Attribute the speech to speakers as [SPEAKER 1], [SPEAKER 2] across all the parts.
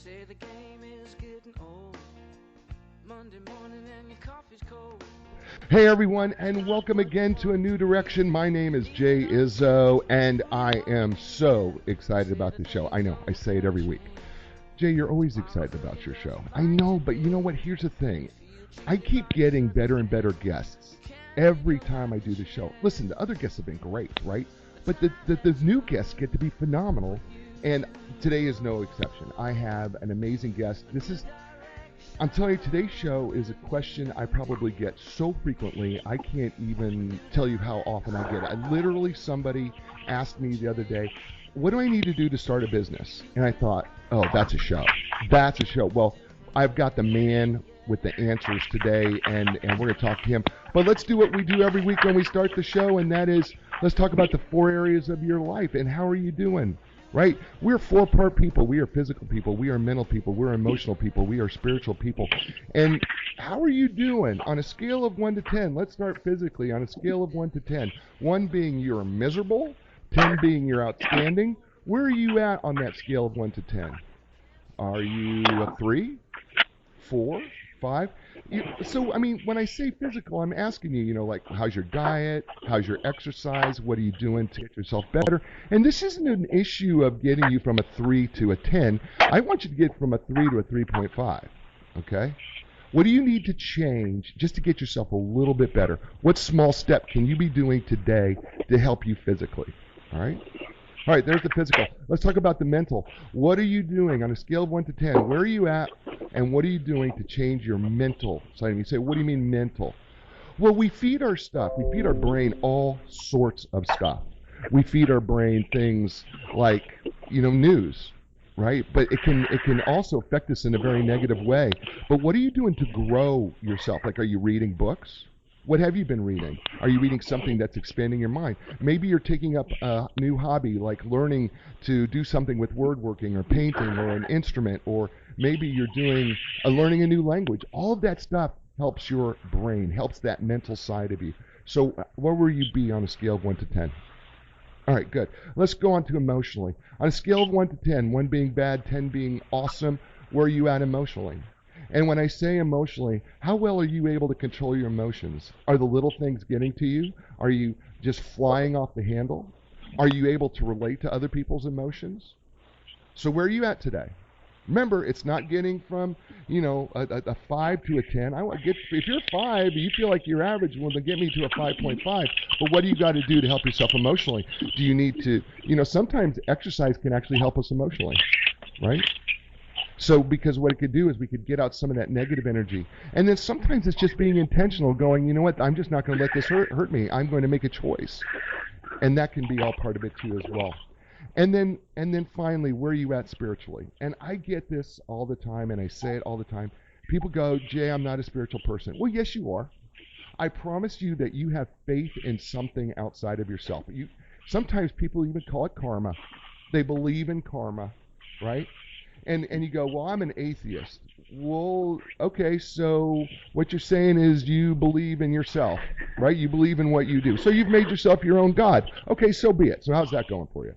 [SPEAKER 1] say the game is getting old. Monday morning and your coffee's cold.
[SPEAKER 2] Hey everyone, and welcome again to A New Direction. My name is Jay Izzo, and I am so excited about the show. I know, I say it every week. Jay, you're always excited about your show. I know, but you know what? Here's the thing. I keep getting better and better guests every time I do the show. Listen, the other guests have been great, right? But the new guests get to be phenomenal, and today is no exception. I have an amazing guest. I'm telling you, today's show is a question I probably get so frequently, I can't even tell you how often I get it. Literally, somebody asked me the other day, what do I need to do to start a business? And I thought, oh, that's a show. That's a show. Well, I've got the man with the answers today, and we're going to talk to him. But let's do what we do every week when we start the show, and that is, let's talk about the 4 areas of your life, and how are you doing? Right? We're 4-part people. We are physical people. We are mental people. We're emotional people. We are spiritual people. And how are you doing? On a scale of 1 to 10, let's start physically. On a scale of 1 to 10, 1 being you're miserable, 10 being you're outstanding. Where are you at on that scale of 1 to 10? Are you a 3, 4, 5? So, I mean, when I say physical, I'm asking you, like, how's your diet? How's your exercise? What are you doing to get yourself better? And this isn't an issue of getting you from a 3 to a 10. I want you to get from a 3 to a 3.5, okay? What do you need to change just to get yourself a little bit better? What small step can you be doing today to help you physically, all right? All right, there's the physical. Let's talk about the mental. What are you doing on a scale of 1 to 10? Where are you at, and what are you doing to change your mental side? You say, what do you mean mental? Well, we feed our stuff. We feed our brain all sorts of stuff. We feed our brain things like, news, right? But it can also affect us in a very negative way. But what are you doing to grow yourself? Like, are you reading books? What have you been reading? Are you reading something that's expanding your mind? Maybe you're taking up a new hobby, like learning to do something with woodworking or painting or an instrument, or maybe you're learning a new language. All of that stuff helps your brain, helps that mental side of you. So where will you be on a scale of 1 to 10? All right, good. Let's go on to emotionally. On a scale of 1 to 10, 1 being bad, 10 being awesome, where are you at emotionally? And when I say emotionally, how well are you able to control your emotions? Are the little things getting to you? Are you just flying off the handle? Are you able to relate to other people's emotions? So where are you at today? Remember, it's not getting from, a 5 to a 10. If you're a 5, you feel like you're average, well, then get me to a 5.5. But what do you got to do to help yourself emotionally? Do you need to, sometimes exercise can actually help us emotionally, right? So because what it could do is we could get out some of that negative energy. And then sometimes it's just being intentional, going, you know what, I'm just not going to let this hurt me. I'm going to make a choice. And that can be all part of it too as well. And then finally, where are you at spiritually? And I get this all the time, and I say it all the time. People go, Jay, I'm not a spiritual person. Well, yes, you are. I promise you that you have faith in something outside of yourself. Sometimes people even call it karma. They believe in karma, right? And you go, well, I'm an atheist. Well, okay, so what you're saying is you believe in yourself, right? You believe in what you do. So you've made yourself your own God. Okay, so be it. So how's that going for you?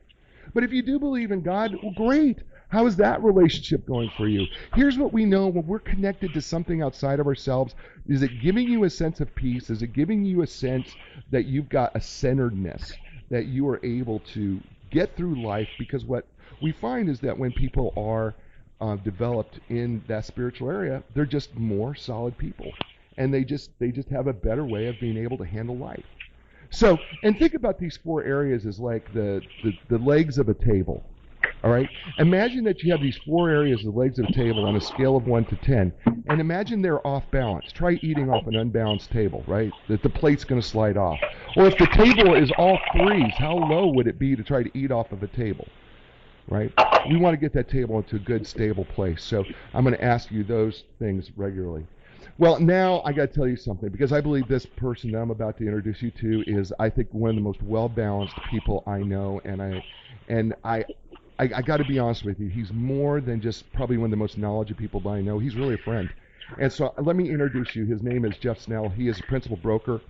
[SPEAKER 2] But if you do believe in God, well, great. How is that relationship going for you? Here's what we know. When we're connected to something outside of ourselves, is it giving you a sense of peace? Is it giving you a sense that you've got a centeredness, that you are able to get through life? Because what we find is that when people are developed in that spiritual area, they're just more solid people, and they just have a better way of being able to handle life. So, and think about these 4 areas as like the legs of a table. All right. Imagine that you have these 4 areas, the legs of a table, on a scale of 1 to 10, and imagine they're off balance. Try eating off an unbalanced table, right? That the plate's going to slide off. Or if the table is all 3s, how low would it be to try to eat off of a table? Right? We want to get that table into a good, stable place. So I'm going to ask you those things regularly. Well, now I got to tell you something, because I believe this person that I'm about to introduce you to is, I think, one of the most well-balanced people I know, and I got to be honest with you. He's more than just probably one of the most knowledgeable people I know. He's really a friend. And so let me introduce you. His name is Jeff Snell. He is a principal broker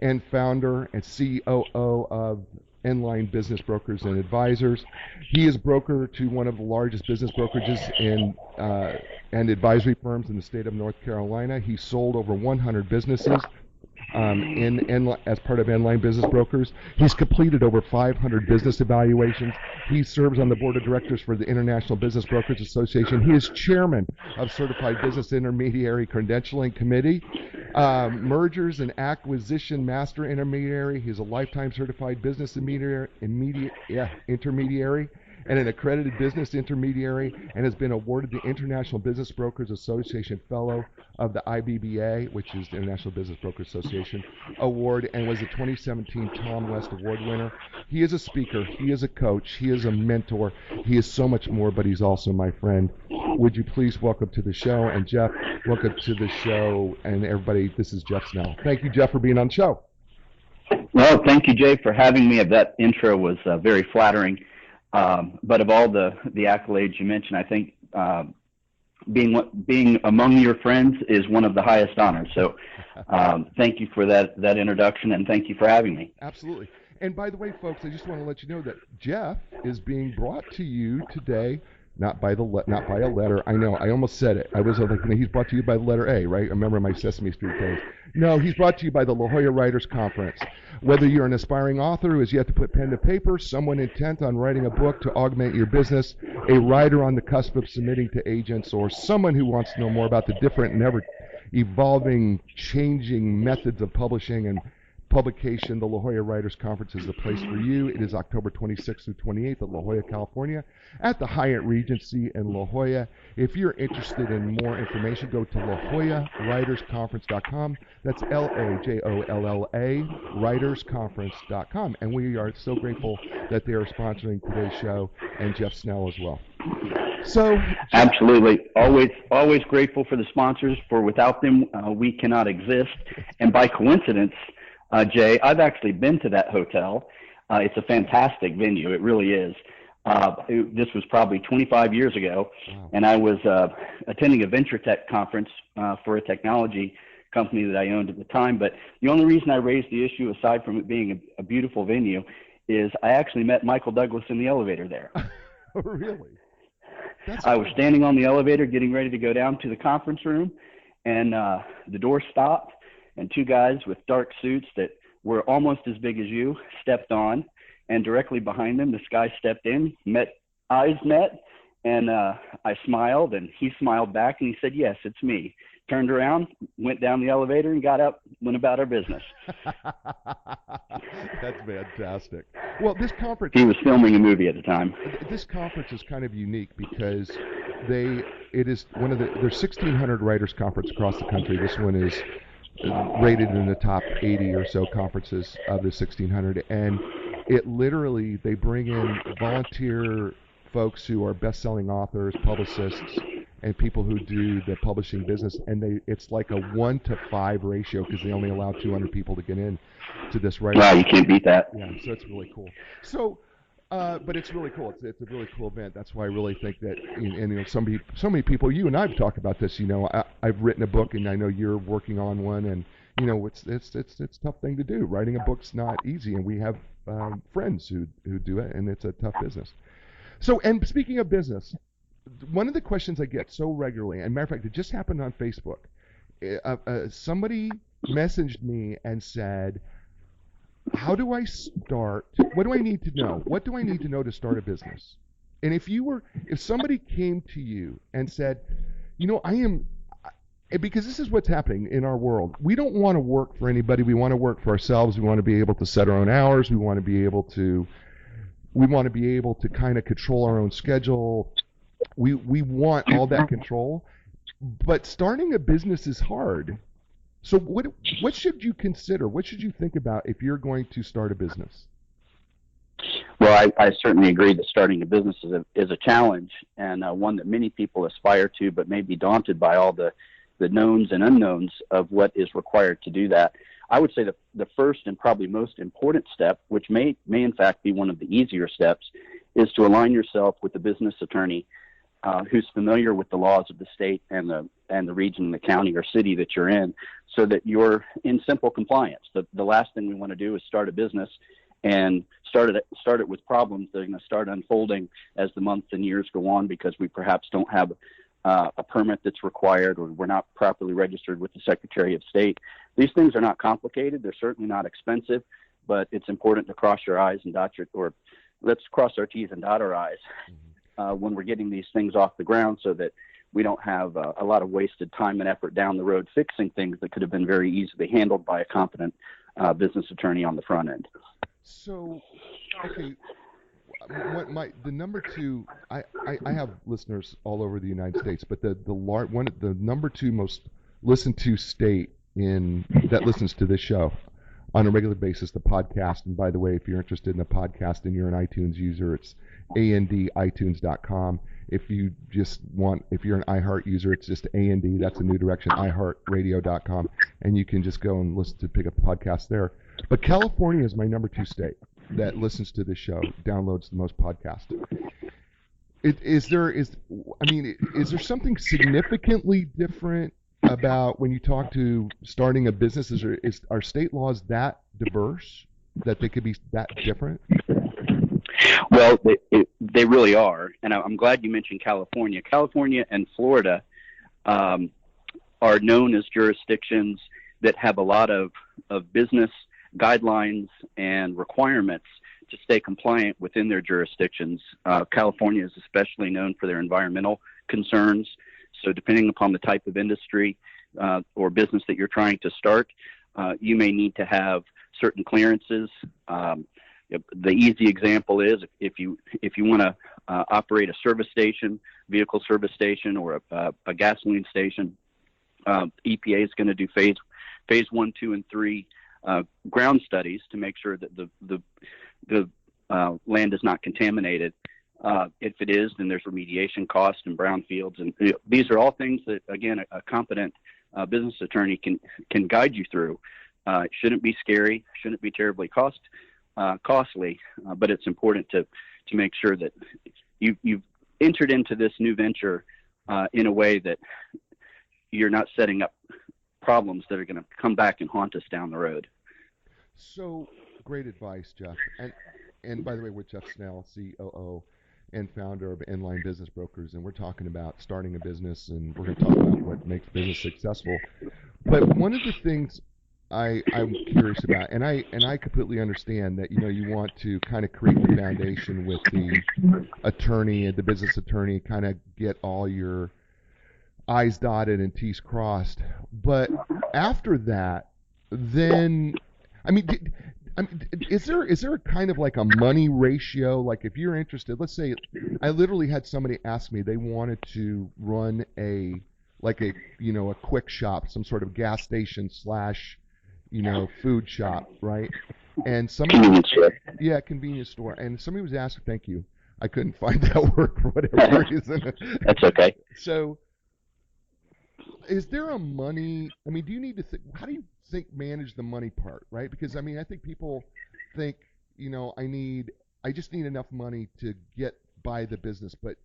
[SPEAKER 2] and founder and COO of Enlign Business Brokers and Advisors. He is broker to one of the largest business brokerages and advisory firms in the state of North Carolina. He sold over 100 businesses as part of Enlign Business Brokers. He's completed over 500 business evaluations. He serves on the board of directors for the International Business Brokers Association. He is chairman of Certified Business Intermediary Credentialing Committee, Mergers and Acquisition Master Intermediary. He's a lifetime certified business intermediary and an accredited business intermediary, and has been awarded the International Business Brokers Association Fellow of the IBBA, which is the International Business Brokers Association Award, and was the 2017 Tom West Award winner. He is a speaker, he is a coach, he is a mentor, he is so much more, but he's also my friend. Would you please welcome to the show, and Jeff, welcome to the show, and everybody, this is Jeff Snell. Thank you, Jeff, for being on the show.
[SPEAKER 3] Well, thank you, Jay, for having me. That intro was very flattering. But of all the accolades you mentioned, I think being among your friends is one of the highest honors. So thank you for that introduction, and thank you for having me.
[SPEAKER 2] Absolutely. And by the way, folks, I just want to let you know that Jeff is being brought to you today, not by a letter. I know, I almost said it. I was like, he's brought to you by the letter A, right? I remember my Sesame Street days. No, he's brought to you by the La Jolla Writers Conference. Whether you're an aspiring author who has yet to put pen to paper, someone intent on writing a book to augment your business, a writer on the cusp of submitting to agents, or someone who wants to know more about the different and ever-evolving, changing methods of publishing and publication, the La Jolla Writers Conference is the place for you. It is October 26th through 28th at La Jolla, California, at the Hyatt Regency in La Jolla. If you're interested in more information, go to LaJollaWritersConference.com. That's LaJolla, writersconference.com. And we are so grateful that they are sponsoring today's show, and Jeff Snell as well. So,
[SPEAKER 3] absolutely, always grateful for the sponsors. For without them, we cannot exist. And by coincidence, Jay, I've actually been to that hotel. It's a fantastic venue. It really is. This was probably 25 years ago, wow. And I was attending a venture tech conference for a technology company that I owned at the time. But the only reason I raised the issue, aside from it being a beautiful venue, is I actually met Michael Douglas in the elevator there.
[SPEAKER 2] Oh, really?
[SPEAKER 3] I was standing on the elevator getting ready to go down to the conference room, and the door stopped, and two guys with dark suits that were almost as big as you stepped on, and directly behind them, this guy stepped in, eyes met, and I smiled, and he smiled back, and he said, "Yes, it's me." Turned around, went down the elevator, and got up, went about our business.
[SPEAKER 2] That's fantastic. Well, this conference...
[SPEAKER 3] He was filming a movie at the time.
[SPEAKER 2] This conference is kind of unique because there's 1,600 writers' conference across the country. This one is rated in the top 80 or so conferences of the 1,600, and it literally, they bring in volunteer folks who are best-selling authors, publicists, and people who do the publishing business, and it's like a 1-to-5 ratio because they only allow 200 people to get in to this writing.
[SPEAKER 3] Wow, you can't beat that.
[SPEAKER 2] Yeah, so it's really cool. So, but it's really cool. It's a really cool event. That's why I really think that, and so many people, you and I have talked about this. I've written a book, and I know you're working on one, and it's a tough thing to do. Writing a book's not easy, and we have friends who do it, and it's a tough business. So, and speaking of business, one of the questions I get so regularly, and matter of fact, it just happened on Facebook. Somebody messaged me and said, "How do I start? What do I need to know? What do I need to know to start a business?" And if somebody came to you and said, because this is what's happening in our world. We don't want to work for anybody. We want to work for ourselves. We want to be able to set our own hours. We want to be able to kind of control our own schedule. We want all that control, but starting a business is hard. So what should you consider? What should you think about if you're going to start a business?
[SPEAKER 3] Well, I certainly agree that starting a business is a challenge, and one that many people aspire to, but may be daunted by all the knowns and unknowns of what is required to do that. I would say the first and probably most important step, which may in fact be one of the easier steps, is to align yourself with a business attorney who's familiar with the laws of the state and the region, the county or city that you're in, so that you're in simple compliance. The last thing we want to do is start a business and started with problems that are going to start unfolding as the months and years go on, because we perhaps don't have a permit that's required, or we're not properly registered with the Secretary of State. These things are not complicated. They're certainly not expensive, but it's important to cross your I's and let's cross our T's and dot our I's when we're getting these things off the ground, so that we don't have a lot of wasted time and effort down the road fixing things that could have been very easily handled by a competent business attorney on the front end.
[SPEAKER 2] So, okay, the number two, I have listeners all over the United States, but the number two most listened to state that listens to this show on a regular basis, the podcast. And by the way, if you're interested in the podcast and you're an iTunes user, it's anditunes.com. If you're an iHeart user, it's just AND. That's a new direction, iHeartRadio.com, and you can just go and pick up the podcast there. But California is my number two state that listens to this show, downloads the most podcasts. Is there something significantly different about when you talk to starting a business? Are state laws that diverse that they could be that different?
[SPEAKER 3] Well, they really are, and I'm glad you mentioned California. California and Florida are known as jurisdictions that have a lot of business guidelines and requirements to stay compliant within their jurisdictions. California is especially known for their environmental concerns. So depending upon the type of industry or business that you're trying to start, you may need to have certain clearances. The easy example is if you want to operate a service station, vehicle service station, or a gasoline station, EPA is going to do phase 1, 2, and 3 ground studies to make sure that the land is not contaminated. If it is, then there's remediation costs and brownfields, and these are all things that, again, a competent business attorney can guide you through. It shouldn't be scary, shouldn't be terribly costly, but it's important to make sure that you've entered into this new venture in a way that you're not setting up problems that are going to come back and haunt us down the road.
[SPEAKER 2] So great advice, Jeff. And by the way, we're Jeff Snell, COO and founder of Enlign Business Brokers, and we're talking about starting a business, and we're going to talk about what makes business successful. But one of the things I'm curious about, and I completely understand that you want to kind of create the foundation with the attorney and the business attorney, kind of get all your I's dotted and T's crossed. But after that, then is there a kind of like a money ratio? Like if you're interested, let's say I literally had somebody ask me they wanted to run a quick shop, some sort of gas station / food shop, right? And
[SPEAKER 3] convenience store.
[SPEAKER 2] Yeah, convenience store. And somebody was asking, thank you, I couldn't find that word for whatever reason.
[SPEAKER 3] That's okay.
[SPEAKER 2] So, is there a money? Do you need to think? How do you manage the money part, right? Because I think people think, I just need enough money to get by the business. But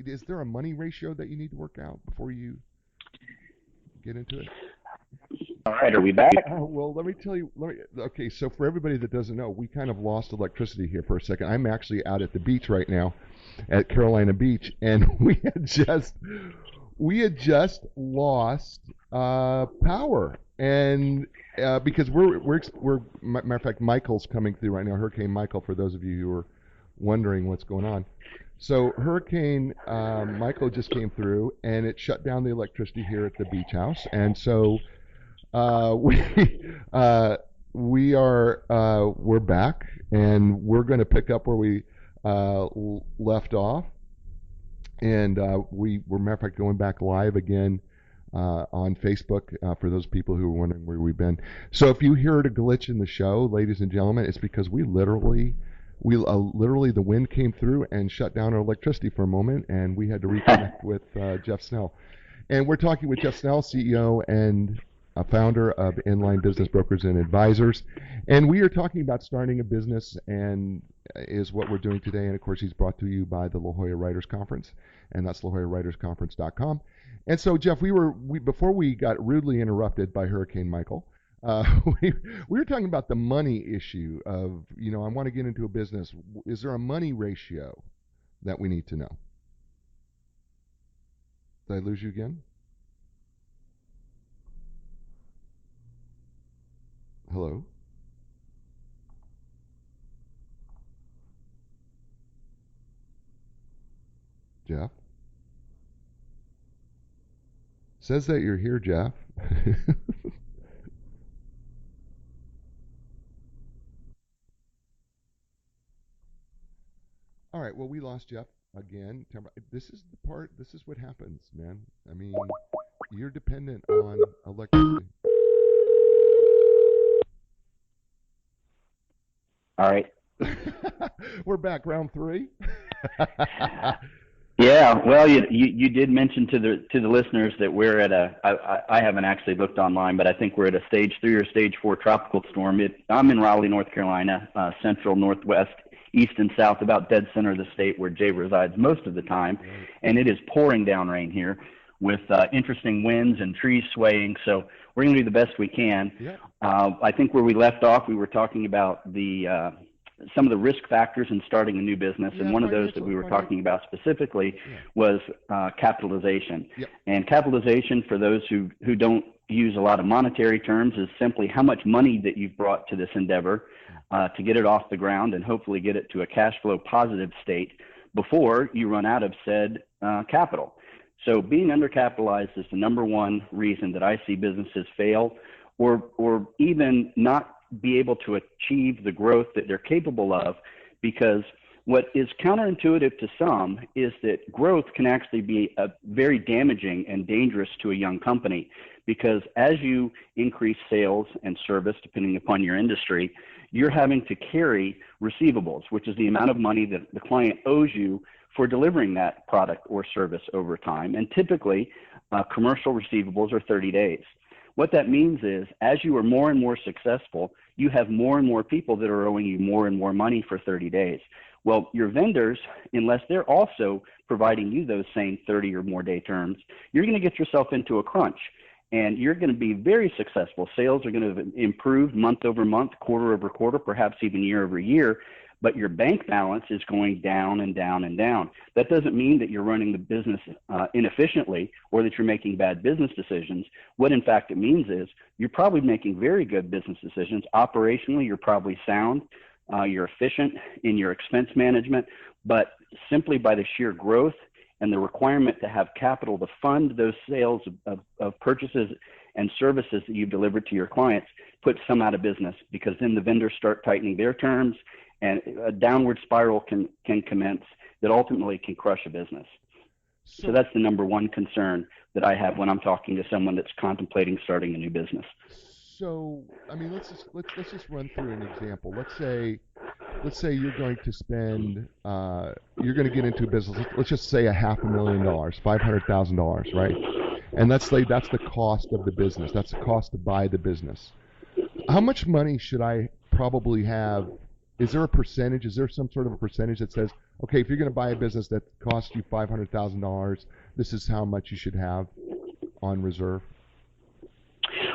[SPEAKER 2] is there a money ratio that you need to work out before you get into it?
[SPEAKER 3] All right, are we back?
[SPEAKER 2] Well, let me tell you. Okay, so for everybody that doesn't know, we kind of lost electricity here for a second. I'm actually out at the beach right now, at Carolina Beach, and we had just lost power, and because we're matter of fact, Michael's coming through right now. Hurricane Michael, for those of you who are wondering what's going on. So Hurricane Michael just came through, and it shut down the electricity here at the beach house, and so we're back, and we're going to pick up where we left off, and we're matter of fact going back live again on Facebook for those people who are wondering where we've been. So if you hear a glitch in the show, ladies and gentlemen, it's because we literally the wind came through and shut down our electricity for a moment, and we had to reconnect with Jeff Snell. And we're talking with Jeff Snell, CEO and founder of Enlign Business Brokers and Advisors. And we are talking about starting a business, and is what we're doing today. And of course, he's brought to you by the La Jolla Writers Conference, and that's LaJollaWritersConference.com. And so, Jeff, we before we got rudely interrupted by Hurricane Michael, we, we were talking about the money issue of, I want to get into a business. Is there a money ratio that we need to know? Did I lose you again? Hello? Jeff? Says that you're here, Jeff. All right, well, we lost Jeff again. This is what happens, man. I mean, you're dependent on electricity.
[SPEAKER 3] All right.
[SPEAKER 2] We're back, round three.
[SPEAKER 3] Yeah, well, you did mention to the listeners that we're at I haven't actually looked online, but I think we're at a stage 3 or stage 4 tropical storm. I'm in Raleigh, North Carolina, central, northwest, east, and south, about dead center of the state where Jay resides most of the time, and it is pouring down rain here with interesting winds and trees swaying. So we're going to do the best we can.
[SPEAKER 2] Yeah.
[SPEAKER 3] I think where we left off, we were talking about the some of the risk factors in starting a new business, and one of those that we were talking about specifically was capitalization.
[SPEAKER 2] Yep.
[SPEAKER 3] And capitalization, for those who don't use a lot of monetary terms, is simply how much money that you've brought to this endeavor to get it off the ground and hopefully get it to a cash flow positive state before you run out of said capital. So being undercapitalized is the number one reason that I see businesses fail, or even not be able to achieve the growth that they're capable of, because what is counterintuitive to some is that growth can actually be very damaging and dangerous to a young company, because as you increase sales and service, depending upon your industry, you're having to carry receivables, which is the amount of money that the client owes you for delivering that product or service over time. And typically, commercial receivables are 30 days. What that means is, as you are more and more successful, you have more and more people that are owing you more and more money for 30 days. Well, your vendors, unless they're also providing you those same 30 or more day terms, you're going to get yourself into a crunch, and you're going to be very successful. Sales are going to improve month over month, quarter over quarter, perhaps even year over year, but your bank balance is going down and down and down. That doesn't mean that you're running the business inefficiently or that you're making bad business decisions. What in fact it means is you're probably making very good business decisions. Operationally, you're probably sound. You're efficient in your expense management, but simply by the sheer growth and the requirement to have capital to fund those sales of purchases and services that you've delivered to your clients puts some out of business, because then the vendors start tightening their terms, and a downward spiral can commence that ultimately can crush a business. So that's the number one concern that I have when I'm talking to someone that's contemplating starting a new business.
[SPEAKER 2] So, I mean, let's just run through an example. Let's say you're going to spend, you're going to get into a business. Let's just say $500,000, $500,000, right? And let's say that's the cost of the business. That's the cost to buy the business. How much money should I probably have? Is there a percentage? Is there some sort of a percentage that says, okay, if you're going to buy a business that costs you $500,000, this is how much you should have on reserve?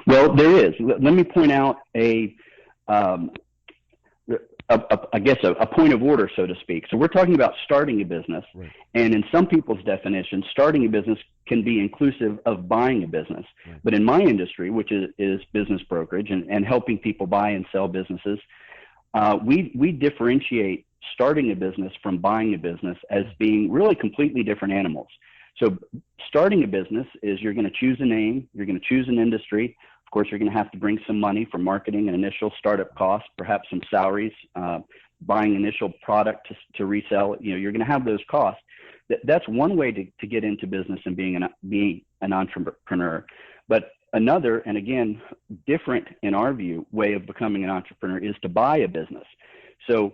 [SPEAKER 3] Well, there is. Let me point out I guess a point of order, so to speak. So we're talking about starting a business, right. And in some people's definition, starting a business can be inclusive of buying a business. Right. But in my industry, which is business brokerage and helping people buy and sell businesses, we differentiate starting a business from buying a business as being really completely different animals. So starting a business is you're going to choose a name, you're going to choose an industry. Of course, you're going to have to bring some money for marketing and initial startup costs, perhaps some salaries, buying initial product to resell. You're going to have those costs. That's one way to get into business and being an entrepreneur. But another, and again, different in our view, way of becoming an entrepreneur is to buy a business. So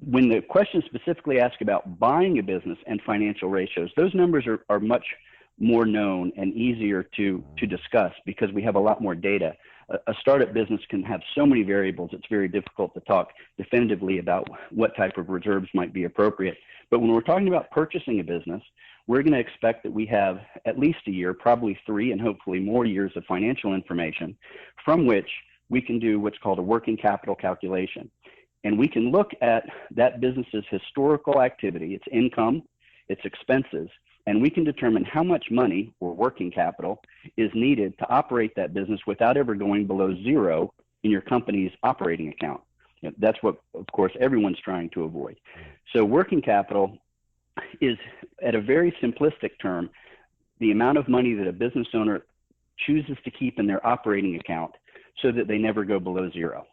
[SPEAKER 3] when the question specifically asks about buying a business and financial ratios, those numbers are much more known and easier to discuss because we have a lot more data. A startup business can have so many variables, it's very difficult to talk definitively about what type of reserves might be appropriate. But when we're talking about purchasing a business, we're going to expect that we have at least a year, probably 3 and hopefully more years of financial information from which we can do what's called a working capital calculation. And we can look at that business's historical activity, its income, its expenses, and we can determine how much money or working capital is needed to operate that business without ever going below zero in your company's operating account. That's what, of course, everyone's trying to avoid. So working capital is, at a very simplistic term, the amount of money that a business owner chooses to keep in their operating account so that they never go below zero.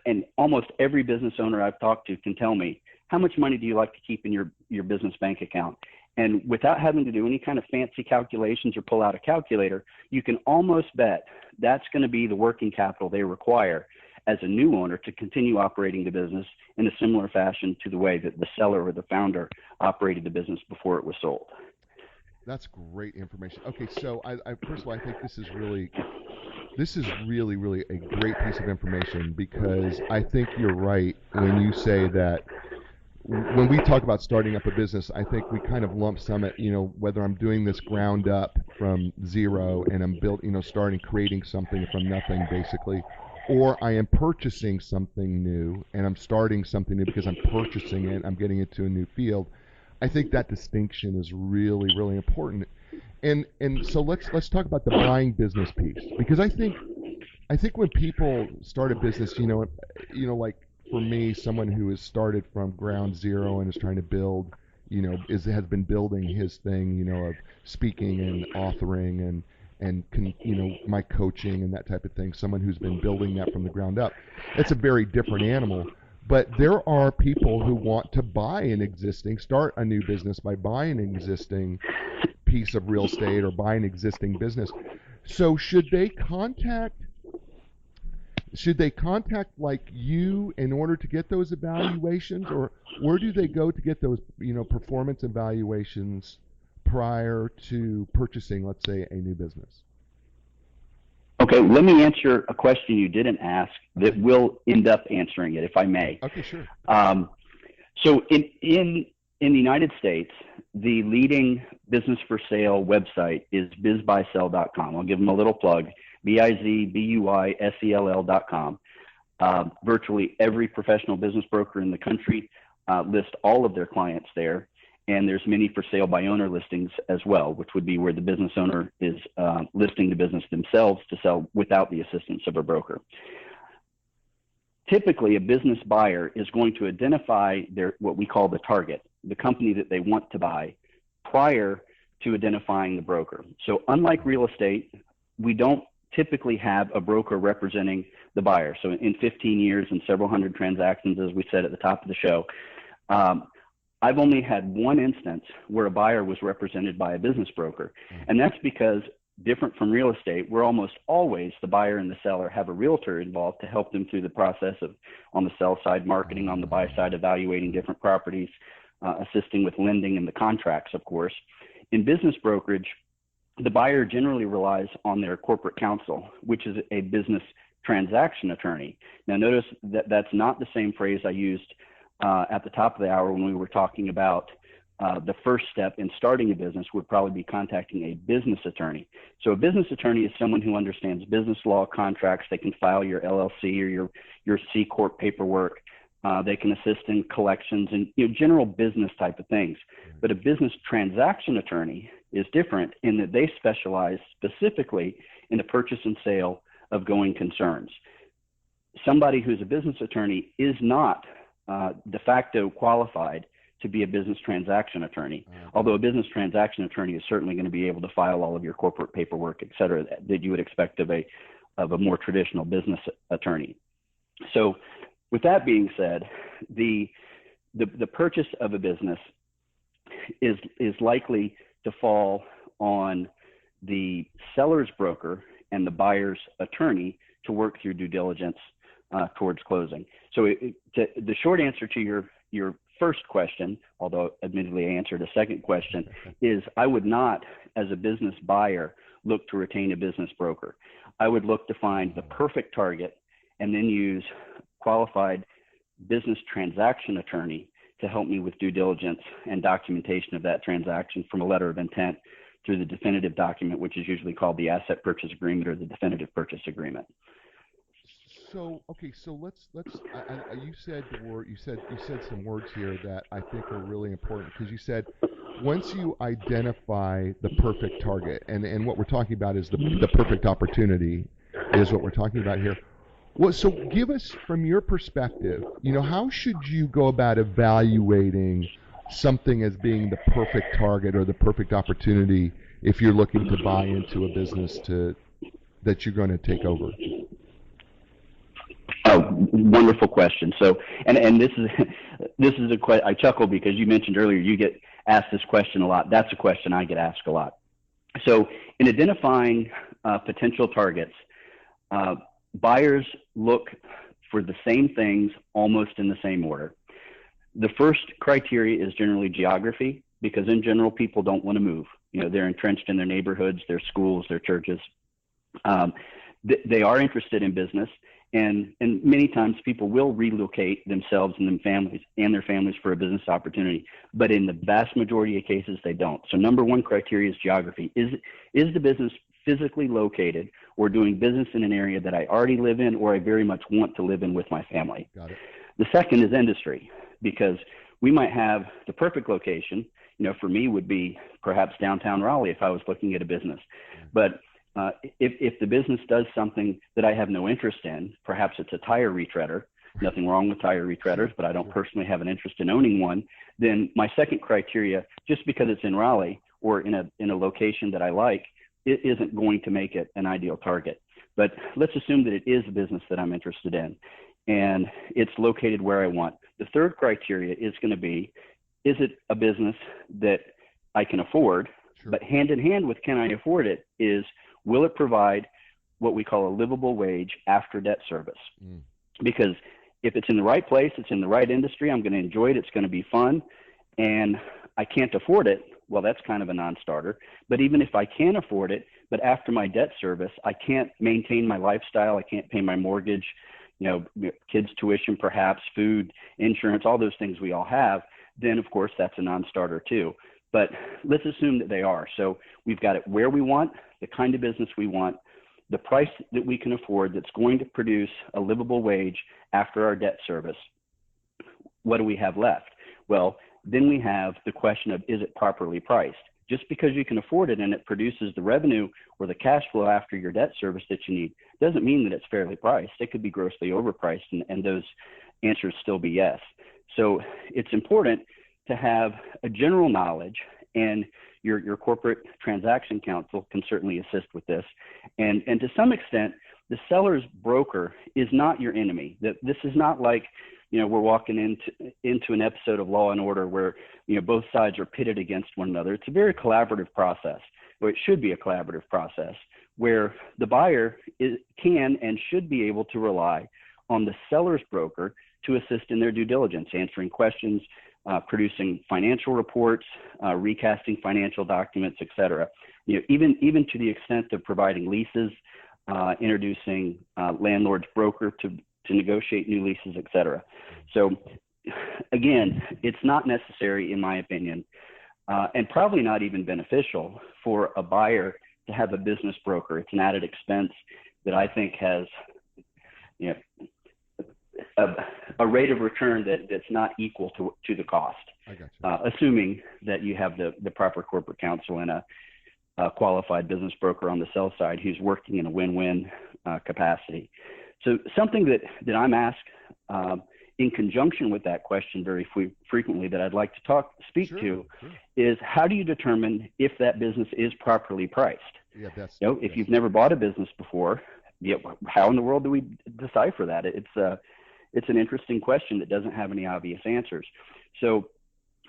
[SPEAKER 3] And almost every business owner I've talked to can tell me, how much money do you like to keep in your business bank account? And without having to do any kind of fancy calculations or pull out a calculator, you can almost bet that's going to be the working capital they require as a new owner to continue operating the business in a similar fashion to the way that the seller or the founder operated the business before it was sold.
[SPEAKER 2] That's great information. Okay, so I first of all, I think this is really a great piece of information, because I think you're right when you say that when we talk about starting up a business, I think we kind of lump sum it, whether I'm doing this ground up from zero and I'm starting creating something from nothing basically, or I am purchasing something new and I'm starting something new because I'm purchasing it, I'm getting into a new field. I think that distinction is really, really important. And so let's talk about the buying business piece, because I think when people start a business, like for me, someone who has started from ground zero and is trying to build, has been building his thing, of speaking and authoring and my coaching and that type of thing. Someone who's been building that from the ground up. It's a very different animal. But there are people who want to start a new business by buying an existing piece of real estate or buy an existing business. So should they contact like you in order to get those evaluations, or where do they go to get those performance evaluations prior to purchasing, let's say, a new business?
[SPEAKER 3] Okay, let me answer a question you didn't ask that will end up answering it, if I may.
[SPEAKER 2] Okay, sure.
[SPEAKER 3] So in the United States, the leading business for sale website is bizbuysell.com. I'll give them a little plug, bizbuysell.com. Virtually every professional business broker in the country lists all of their clients there. And there's many for sale by owner listings as well, which would be where the business owner is listing the business themselves to sell without the assistance of a broker. Typically, a business buyer is going to identify what we call the target, the company that they want to buy, prior to identifying the broker. So unlike real estate, we don't typically have a broker representing the buyer. So in 15 years and several hundred transactions, as we said at the top of the show, I've only had one instance where a buyer was represented by a business broker. And that's because, different from real estate, where almost always the buyer and the seller have a realtor involved to help them through the process of, on the sell side, marketing, on the buy side, evaluating different properties, assisting with lending and the contracts, of course. In business brokerage, the buyer generally relies on their corporate counsel, which is a business transaction attorney. Now, notice that that's not the same phrase I used at the top of the hour when we were talking about the first step in starting a business would probably be contacting a business attorney. So a business attorney is someone who understands business law, contracts. They can file your LLC or your C Corp paperwork. They can assist in collections and general business type of things. But a business transaction attorney is different in that they specialize specifically in the purchase and sale of going concerns. Somebody who's a business attorney is not de facto qualified to be a business transaction attorney, although a business transaction attorney is certainly going to be able to file all of your corporate paperwork, et cetera, that you would expect of a more traditional business attorney. So with that being said, the purchase of a business is likely to fall on the seller's broker and the buyer's attorney to work through due diligence towards closing. So the short answer to your first question, although admittedly I answered a second question, is I would not, as a business buyer, look to retain a business broker. I would look to find the perfect target and then use qualified business transaction attorney to help me with due diligence and documentation of that transaction from a letter of intent through the definitive document, which is usually called the asset purchase agreement or the definitive purchase agreement.
[SPEAKER 2] So okay, so let's you said some words here that I think are really important, because you said once you identify the perfect target, and what we're talking about is the perfect opportunity is what we're talking about here. Well, so give us, from your perspective, how should you go about evaluating something as being the perfect target or the perfect opportunity if you're looking to buy into a business that you're going to take over?
[SPEAKER 3] Oh, wonderful question. So, and this is a question. I chuckle because you mentioned earlier you get asked this question a lot. That's a question I get asked a lot. So, in identifying potential targets, buyers look for the same things almost in the same order. The first criteria is generally geography, because in general, people don't want to move. They're entrenched in their neighborhoods, their schools, their churches. They are interested in business, and many times people will relocate themselves and their families for a business opportunity. But in the vast majority of cases, they don't. So number one criteria is geography. Is the business physically located or doing business in an area that I already live in or I very much want to live in with my family?
[SPEAKER 2] Got it.
[SPEAKER 3] The second is industry, because we might have the perfect location. For me would be perhaps downtown Raleigh if I was looking at a business. But if the business does something that I have no interest in, perhaps it's a tire retreader, nothing wrong with tire retreaders, but I don't personally have an interest in owning one, then my second criteria, just because it's in Raleigh or in a location that I like, it isn't going to make it an ideal target. But let's assume that it is a business that I'm interested in and it's located where I want. The third criteria is going to be, is it a business that I can afford?
[SPEAKER 2] Sure.
[SPEAKER 3] But hand in hand with can I afford it is, will it provide what we call a livable wage after debt service? Because if it's in the right place, it's in the right industry, I'm going to enjoy it, it's going to be fun, and I can't afford it, well, that's kind of a non-starter. But even if I can afford it, but after my debt service, I can't maintain my lifestyle, I can't pay my mortgage, kids' tuition perhaps, food, insurance, all those things we all have, then of course that's a non-starter too. But let's assume that they are. So we've got it where we want, the kind of business we want, the price that we can afford that's going to produce a livable wage after our debt service. What do we have left? Well, then we have the question of, is it properly priced? Just because you can afford it and it produces the revenue or the cash flow after your debt service that you need doesn't mean that it's fairly priced. It could be grossly overpriced, and those answers still be yes. So it's important to have a general knowledge, and your corporate transaction counsel can certainly assist with this. And to some extent, the seller's broker is not your enemy. This is not like, we're walking into an episode of Law and Order where, both sides are pitted against one another. It's a very collaborative process, or it should be a collaborative process, where the buyer can and should be able to rely on the seller's broker to assist in their due diligence, answering questions, producing financial reports, recasting financial documents, et cetera. Even to the extent of providing leases, introducing landlord's broker to negotiate new leases, et cetera. So again, it's not necessary, in my opinion, and probably not even beneficial for a buyer to have a business broker. It's an added expense that I think has, a rate of return that's not equal to the cost.
[SPEAKER 2] I got you.
[SPEAKER 3] Assuming that you have the proper corporate counsel and a qualified business broker on the sell side who's working in a win-win capacity. So something that I'm asked in conjunction with that question very frequently that I'd like to speak to is, how do you determine if that business is properly priced?
[SPEAKER 2] Yeah,
[SPEAKER 3] if you've never bought a business before, how in the world do we decipher that? It's an interesting question that doesn't have any obvious answers. So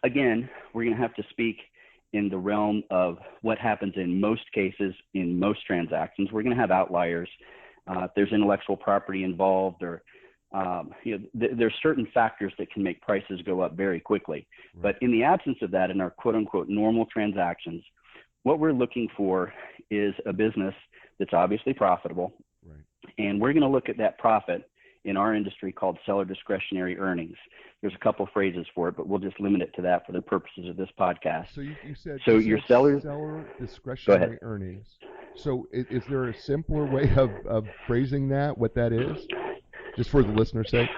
[SPEAKER 3] again, we're going to have to speak in the realm of what happens in most cases, in most transactions. We're going to have outliers. If there's intellectual property involved, or there's certain factors that can make prices go up very quickly. Right. But in the absence of that, in our quote unquote normal transactions, what we're looking for is a business that's obviously profitable.
[SPEAKER 2] Right.
[SPEAKER 3] And we're going to look at that profit in our industry called seller discretionary earnings. There's a couple phrases for it, but we'll just limit it to that for the purposes of this podcast.
[SPEAKER 2] So you said,
[SPEAKER 3] your sellers,
[SPEAKER 2] seller discretionary earnings. So is there a simpler way of phrasing that, what that is, just for the listener's sake?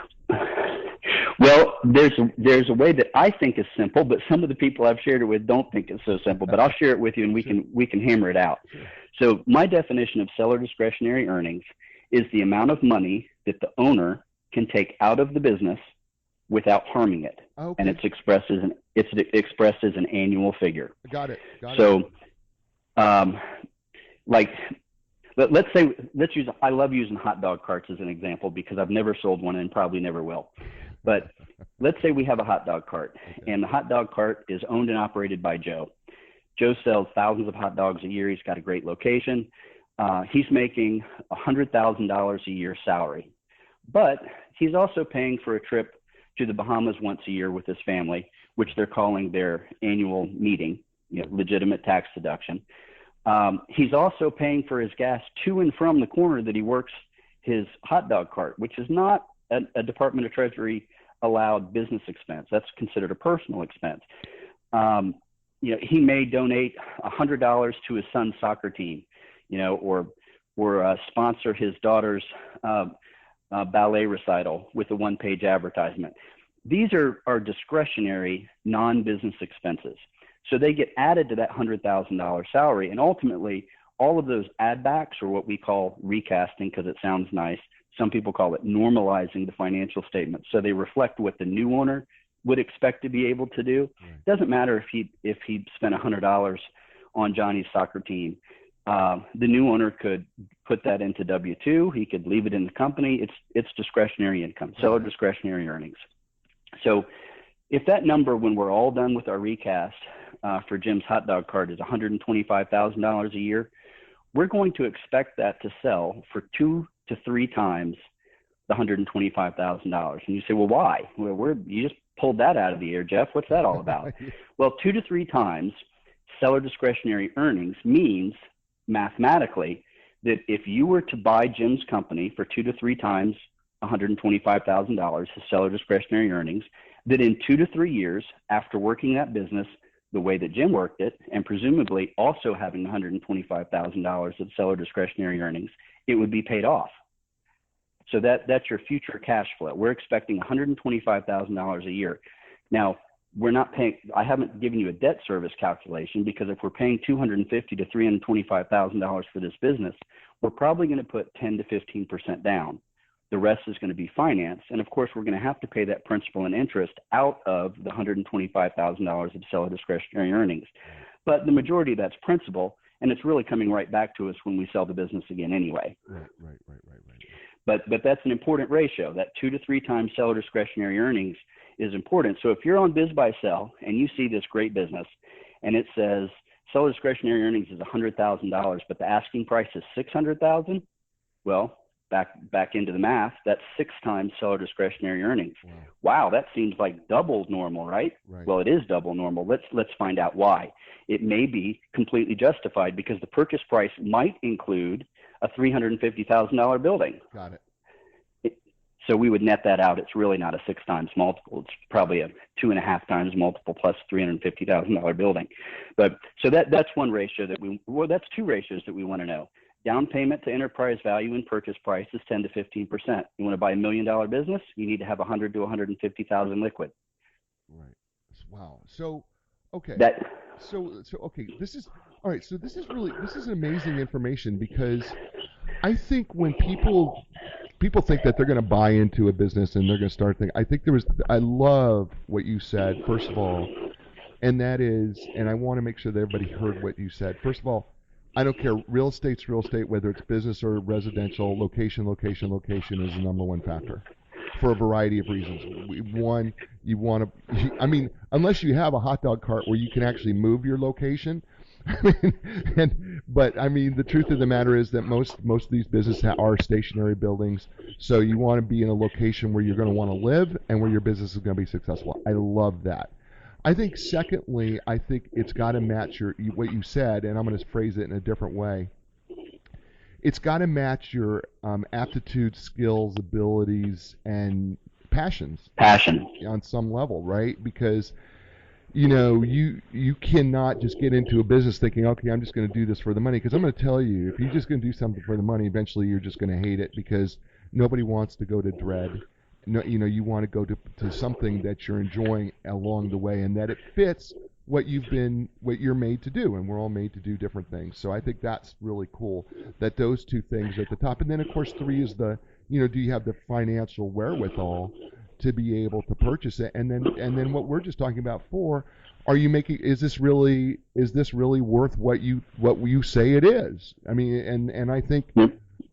[SPEAKER 3] Well, there's a way that I think is simple, but some of the people I've shared it with don't think it's so simple. But I'll share it with you, and we can hammer it out.
[SPEAKER 2] Sure.
[SPEAKER 3] So my definition of seller discretionary earnings is the amount of money that the owner can take out of the business without harming it, and it's expressed as an annual figure.
[SPEAKER 2] Got it.
[SPEAKER 3] So, I love using hot dog carts as an example because I've never sold one and probably never will. But let's say we have a hot dog cart, and the hot dog cart is owned and operated by Joe. Joe sells thousands of hot dogs a year. He's got a great location. He's making $100,000 a year salary, but he's also paying for a trip to the Bahamas once a year with his family, which they're calling their annual meeting, legitimate tax deduction. He's also paying for his gas to and from the corner that he works his hot dog cart, which is not a Department of Treasury allowed business expense. That's considered a personal expense. He may donate $100 to his son's soccer team, or sponsor his daughter's ballet recital with a one-page advertisement. These are discretionary non-business expenses. So they get added to that $100,000 salary. And ultimately, all of those add backs, or what we call recasting because it sounds nice, some people call it normalizing the financial statement. So they reflect what the new owner would expect to be able to do. Right. Doesn't matter if he spent $100 on Johnny's soccer team. The new owner could put that into W-2. He could leave it in the company. It's discretionary income, seller discretionary earnings. So if that number, when we're all done with our recast for Jim's hot dog cart, is $125,000 a year, we're going to expect that to sell for 2 to 3 times the $125,000. And you say, well, why? Well, you just pulled that out of the air, Jeff. What's that all about? Well, 2 to 3 times seller discretionary earnings means mathematically that if you were to buy Jim's company for 2 to 3 times $125,000, his seller discretionary earnings, that in 2 to 3 years after working that business the way that Jim worked it, and presumably also having $125,000 of seller discretionary earnings, it would be paid off. So that's your future cash flow. We're expecting $125,000 a year. Now, we're not paying, I haven't given you a debt service calculation, because if we're paying $250,000 to $325,000 for this business, we're probably going to put 10 to 15% down. The rest is going to be finance. And of course, we're going to have to pay that principal and interest out of the $125,000 of seller discretionary earnings. But the majority of that's principal, and it's really coming right back to us when we sell the business again anyway.
[SPEAKER 2] Right.
[SPEAKER 3] But that's an important ratio. That 2 to 3 times seller discretionary earnings is important. So if you're on BizBuySell and you see this great business and it says seller discretionary earnings is $100,000, but the asking price is $600,000, well, back into the math, that's 6 times seller discretionary earnings. Wow, that seems like double normal, right? Well, it is double normal. Let's find out why. It may be completely justified because the purchase price might include a $350,000 building.
[SPEAKER 2] Got it.
[SPEAKER 3] So we would net that out. It's really not a 6 times multiple. It's probably a 2.5 times multiple plus $350,000 building. But so that's one ratio that's 2 ratios that we want to know. Down payment to enterprise value and purchase price is 10 to 15%. You want to buy $1 million business, you need to have 100 to 150,000 liquid.
[SPEAKER 2] Right. Wow. So, okay. So okay. This is all right. So this is amazing information, because I think when people think that they're going to buy into a business and they're going to start thinking, I love what you said, first of all, and that is, and I want to make sure that everybody heard what you said. First of all, I don't care. Real estate's real estate, whether it's business or residential. Location is the number one factor for a variety of reasons. One, you want to, I mean, unless you have a hot dog cart where you can actually move your location. But I mean, the truth of the matter is that most of these businesses are stationary buildings. So you want to be in a location where you're going to want to live and where your business is going to be successful. I love that. I think secondly, it's got to match what you said, and I'm going to phrase it in a different way. it's got to match your aptitude, skills, abilities, and passions.
[SPEAKER 3] Passion.
[SPEAKER 2] On some level, right? Because you cannot just get into a business thinking, okay, I'm just going to do this for the money. Because I'm going to tell you, if you're just going to do something for the money, eventually you're just going to hate it, because nobody wants to go to dread. No, you want to go to something that you're enjoying along the way, and that it fits what you're made to do, and we're all made to do different things. So I think that's really cool that those two things are at the top. And then of course 3 is the, do you have the financial wherewithal to be able to purchase it? And then what we're just talking about 4, are you making, is this really worth what you say it is? I mean, and I think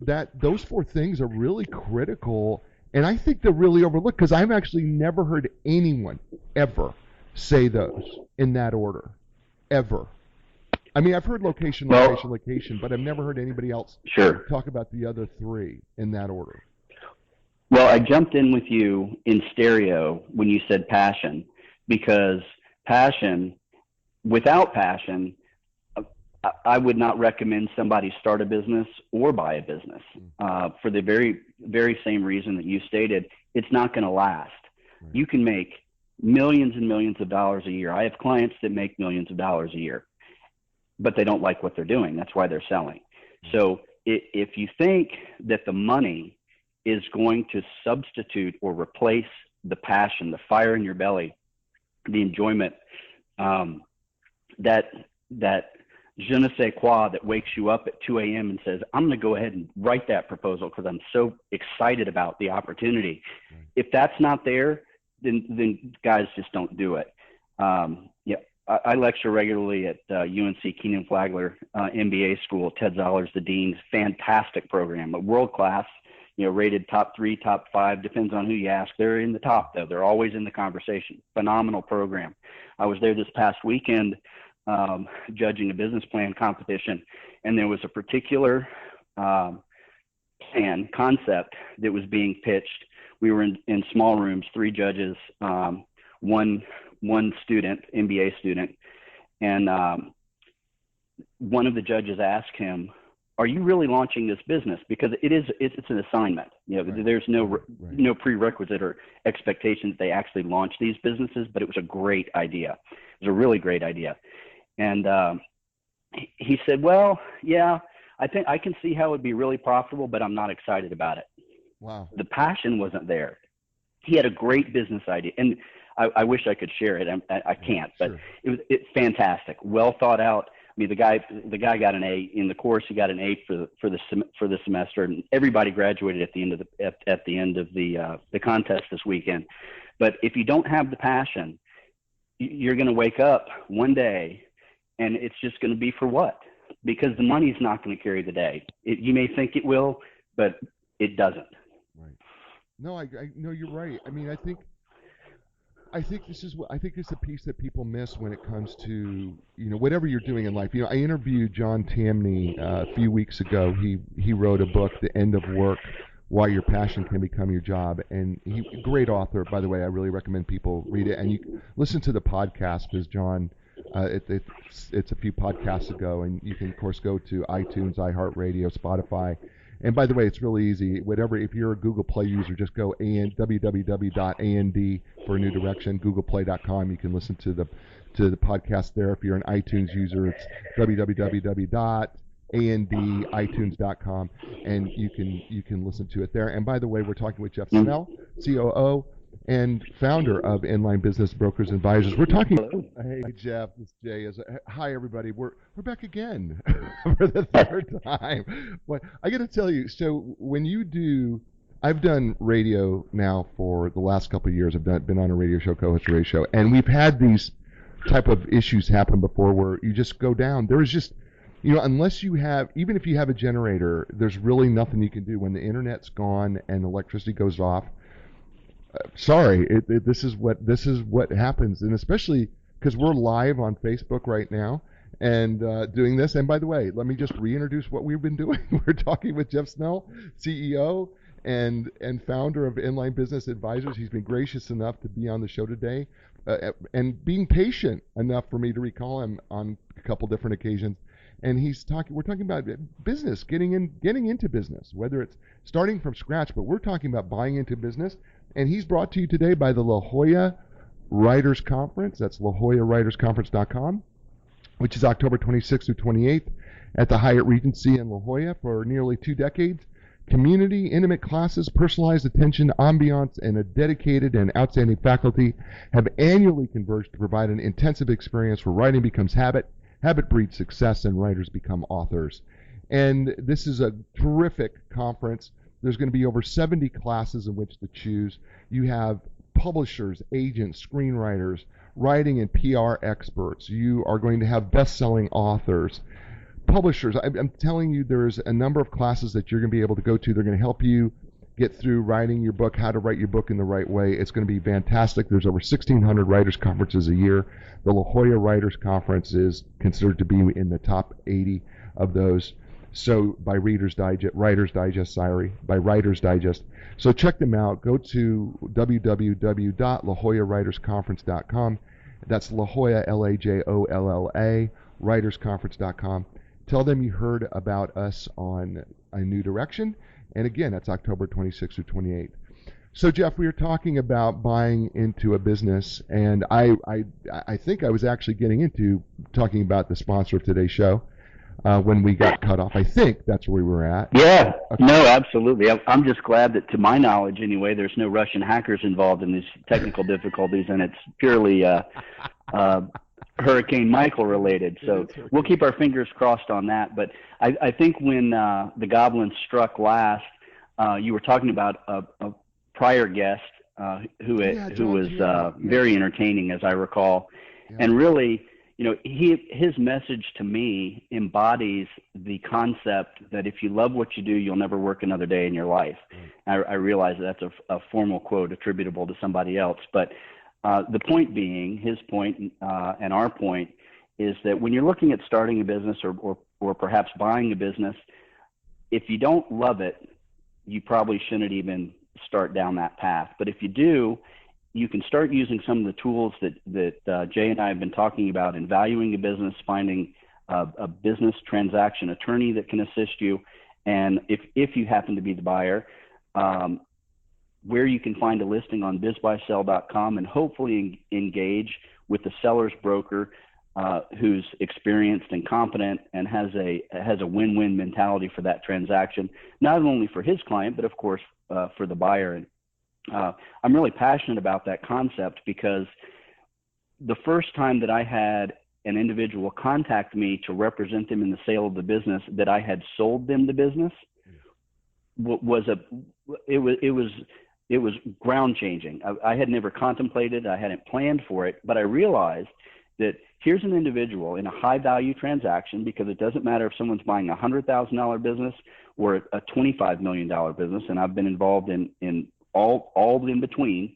[SPEAKER 2] that those 4 things are really critical, and I think they're really overlooked, because I've actually never heard anyone ever say those in that order, ever. I mean, I've heard location, but I've never heard anybody else talk about the other 3 in that order.
[SPEAKER 3] Well, I jumped in with you in stereo when you said passion, because without passion, I would not recommend somebody start a business or buy a business, for the very, very same reason that you stated. It's not going to last. Right. You can make millions and millions of dollars a year. I have clients that make millions of dollars a year, but they don't like what they're doing. That's why they're selling. So if you think that the money is going to substitute or replace the passion, the fire in your belly, the enjoyment, that je ne sais quoi that wakes you up at 2 a.m. and says, I'm going to go ahead and write that proposal because I'm so excited about the opportunity. If that's not there, then guys just don't do it. I lecture regularly at UNC Keenan Flagler MBA school. Ted Zoller's the dean's fantastic program, a world class, rated top 3, top 5, depends on who you ask. They're in the top though. They're always in the conversation. Phenomenal program. I was there this past weekend judging a business plan competition, and there was a particular plan concept that was being pitched. We were in small rooms, 3 judges, one student, MBA student, and one of the judges asked him, are you really launching this business? Because it's an assignment. There's no prerequisite or expectations they actually launch these businesses, but it was a great idea. It was a really great idea. And he said, well, yeah, I think I can see how it would be really profitable, but I'm not excited about it.
[SPEAKER 2] Wow.
[SPEAKER 3] The passion wasn't there. He had a great business idea, and I wish I could share it. I can't, but sure. It's fantastic, well thought out. I mean, the guy got an A in the course. He got an A for the semester, and everybody graduated at the end of the contest this weekend. But if you don't have the passion, you're going to wake up one day, and it's just going to be for what? Because the money's not going to carry the day. You may think it will, but it doesn't.
[SPEAKER 2] Right. No, I no, you're right. I mean, I think this is a piece that people miss when it comes to whatever you're doing in life. I interviewed John Tamney a few weeks ago. He wrote a book, The End of Work: Why Your Passion Can Become Your Job, and great author, by the way. I really recommend people read it, and you listen to the podcast, because John, it's a few podcasts ago, and you can of course go to iTunes, iHeartRadio, Spotify. And by the way, it's really easy. If you're a Google Play user, just go www.and for a new direction, googleplay.com. You can listen to the podcast there. If you're an iTunes user, it's www.anditunes.com, and you can listen to it there. And by the way, we're talking with Jeff Snell, COO and founder of Enlign Business Brokers and Advisors. We're talking. Hey Jeff, this is Jay. Hi everybody. We're back again for the 3rd time. But I got to tell you, so when you do, I've done radio now for the last couple of years. I've been on a radio show, co-host a radio show, and we've had these type of issues happen before where you just go down. There is just, unless you have, even if you have a generator, there's really nothing you can do when the internet's gone and electricity goes off. Sorry, this is what happens, and especially because we're live on Facebook right now and doing this. And by the way, let me just reintroduce what we've been doing. We're talking with Jeff Snell, CEO and founder of Enlign Business Advisors. He's been gracious enough to be on the show today, and being patient enough for me to recall him on a couple different occasions. and we're talking about business, getting into business, whether it's starting from scratch, but we're talking about buying into business. And he's brought to you today by the La Jolla Writers Conference. That's LaJollaWritersConference.com, which is October 26th through 28th at the Hyatt Regency in La Jolla for nearly 2 decades. Community, intimate classes, personalized attention, ambiance, and a dedicated and outstanding faculty have annually converged to provide an intensive experience where writing becomes habit, habit breeds success, and writers become authors. And this is a terrific conference. There's going to be over 70 classes in which to choose. You have publishers, agents, screenwriters, writing and PR experts. You are going to have best-selling authors. Publishers, I'm telling you, there's a number of classes that you're going to be able to go to. They're going to help you get through writing your book, how to write your book in the right way. It's going to be fantastic. There's over 1,600 writers' conferences a year. The La Jolla Writers Conference is considered to be in the top 80 of those. So by Writers Digest. So check them out. Go to www.lajollawritersconference.com. That's La Jolla, LAJOLLA, writersconference.com. Tell them you heard about us on A New Direction. And again, that's October 26th through 28th. So, Jeff, we were talking about buying into a business, and I think I was actually getting into talking about the sponsor of today's show when we got cut off. I think that's where we were at.
[SPEAKER 3] Yeah,
[SPEAKER 2] okay.
[SPEAKER 3] No, absolutely. I'm just glad that, to my knowledge anyway, there's no Russian hackers involved in these technical difficulties, and it's purely Hurricane Michael related. So we'll keep our fingers crossed on that. But I think when the goblins struck last, you were talking about a prior guest who was very entertaining, as I recall. Yeah. And really, his message to me embodies the concept that if you love what you do, you'll never work another day in your life. I realize that's a formal quote attributable to somebody else, but the point being, his point and our point, is that when you're looking at starting a business or perhaps buying a business, if you don't love it, you probably shouldn't even start down that path. But if you do, you can start using some of the tools that Jay and I have been talking about in valuing a business, finding a business transaction attorney that can assist you, and if you happen to be the buyer, where you can find a listing on bizbuysell.com and hopefully engage with the seller's broker who's experienced and competent and has a win-win mentality for that transaction, not only for his client, but of course for the buyer. And I'm really passionate about that concept because the first time that I had an individual contact me to represent them in the sale of the business that I had sold them the business it was ground changing. I had never contemplated, I hadn't planned for it, but I realized that here's an individual in a high value transaction, because it doesn't matter if someone's buying a $100,000 business or a $25 million business. And I've been involved in all in between.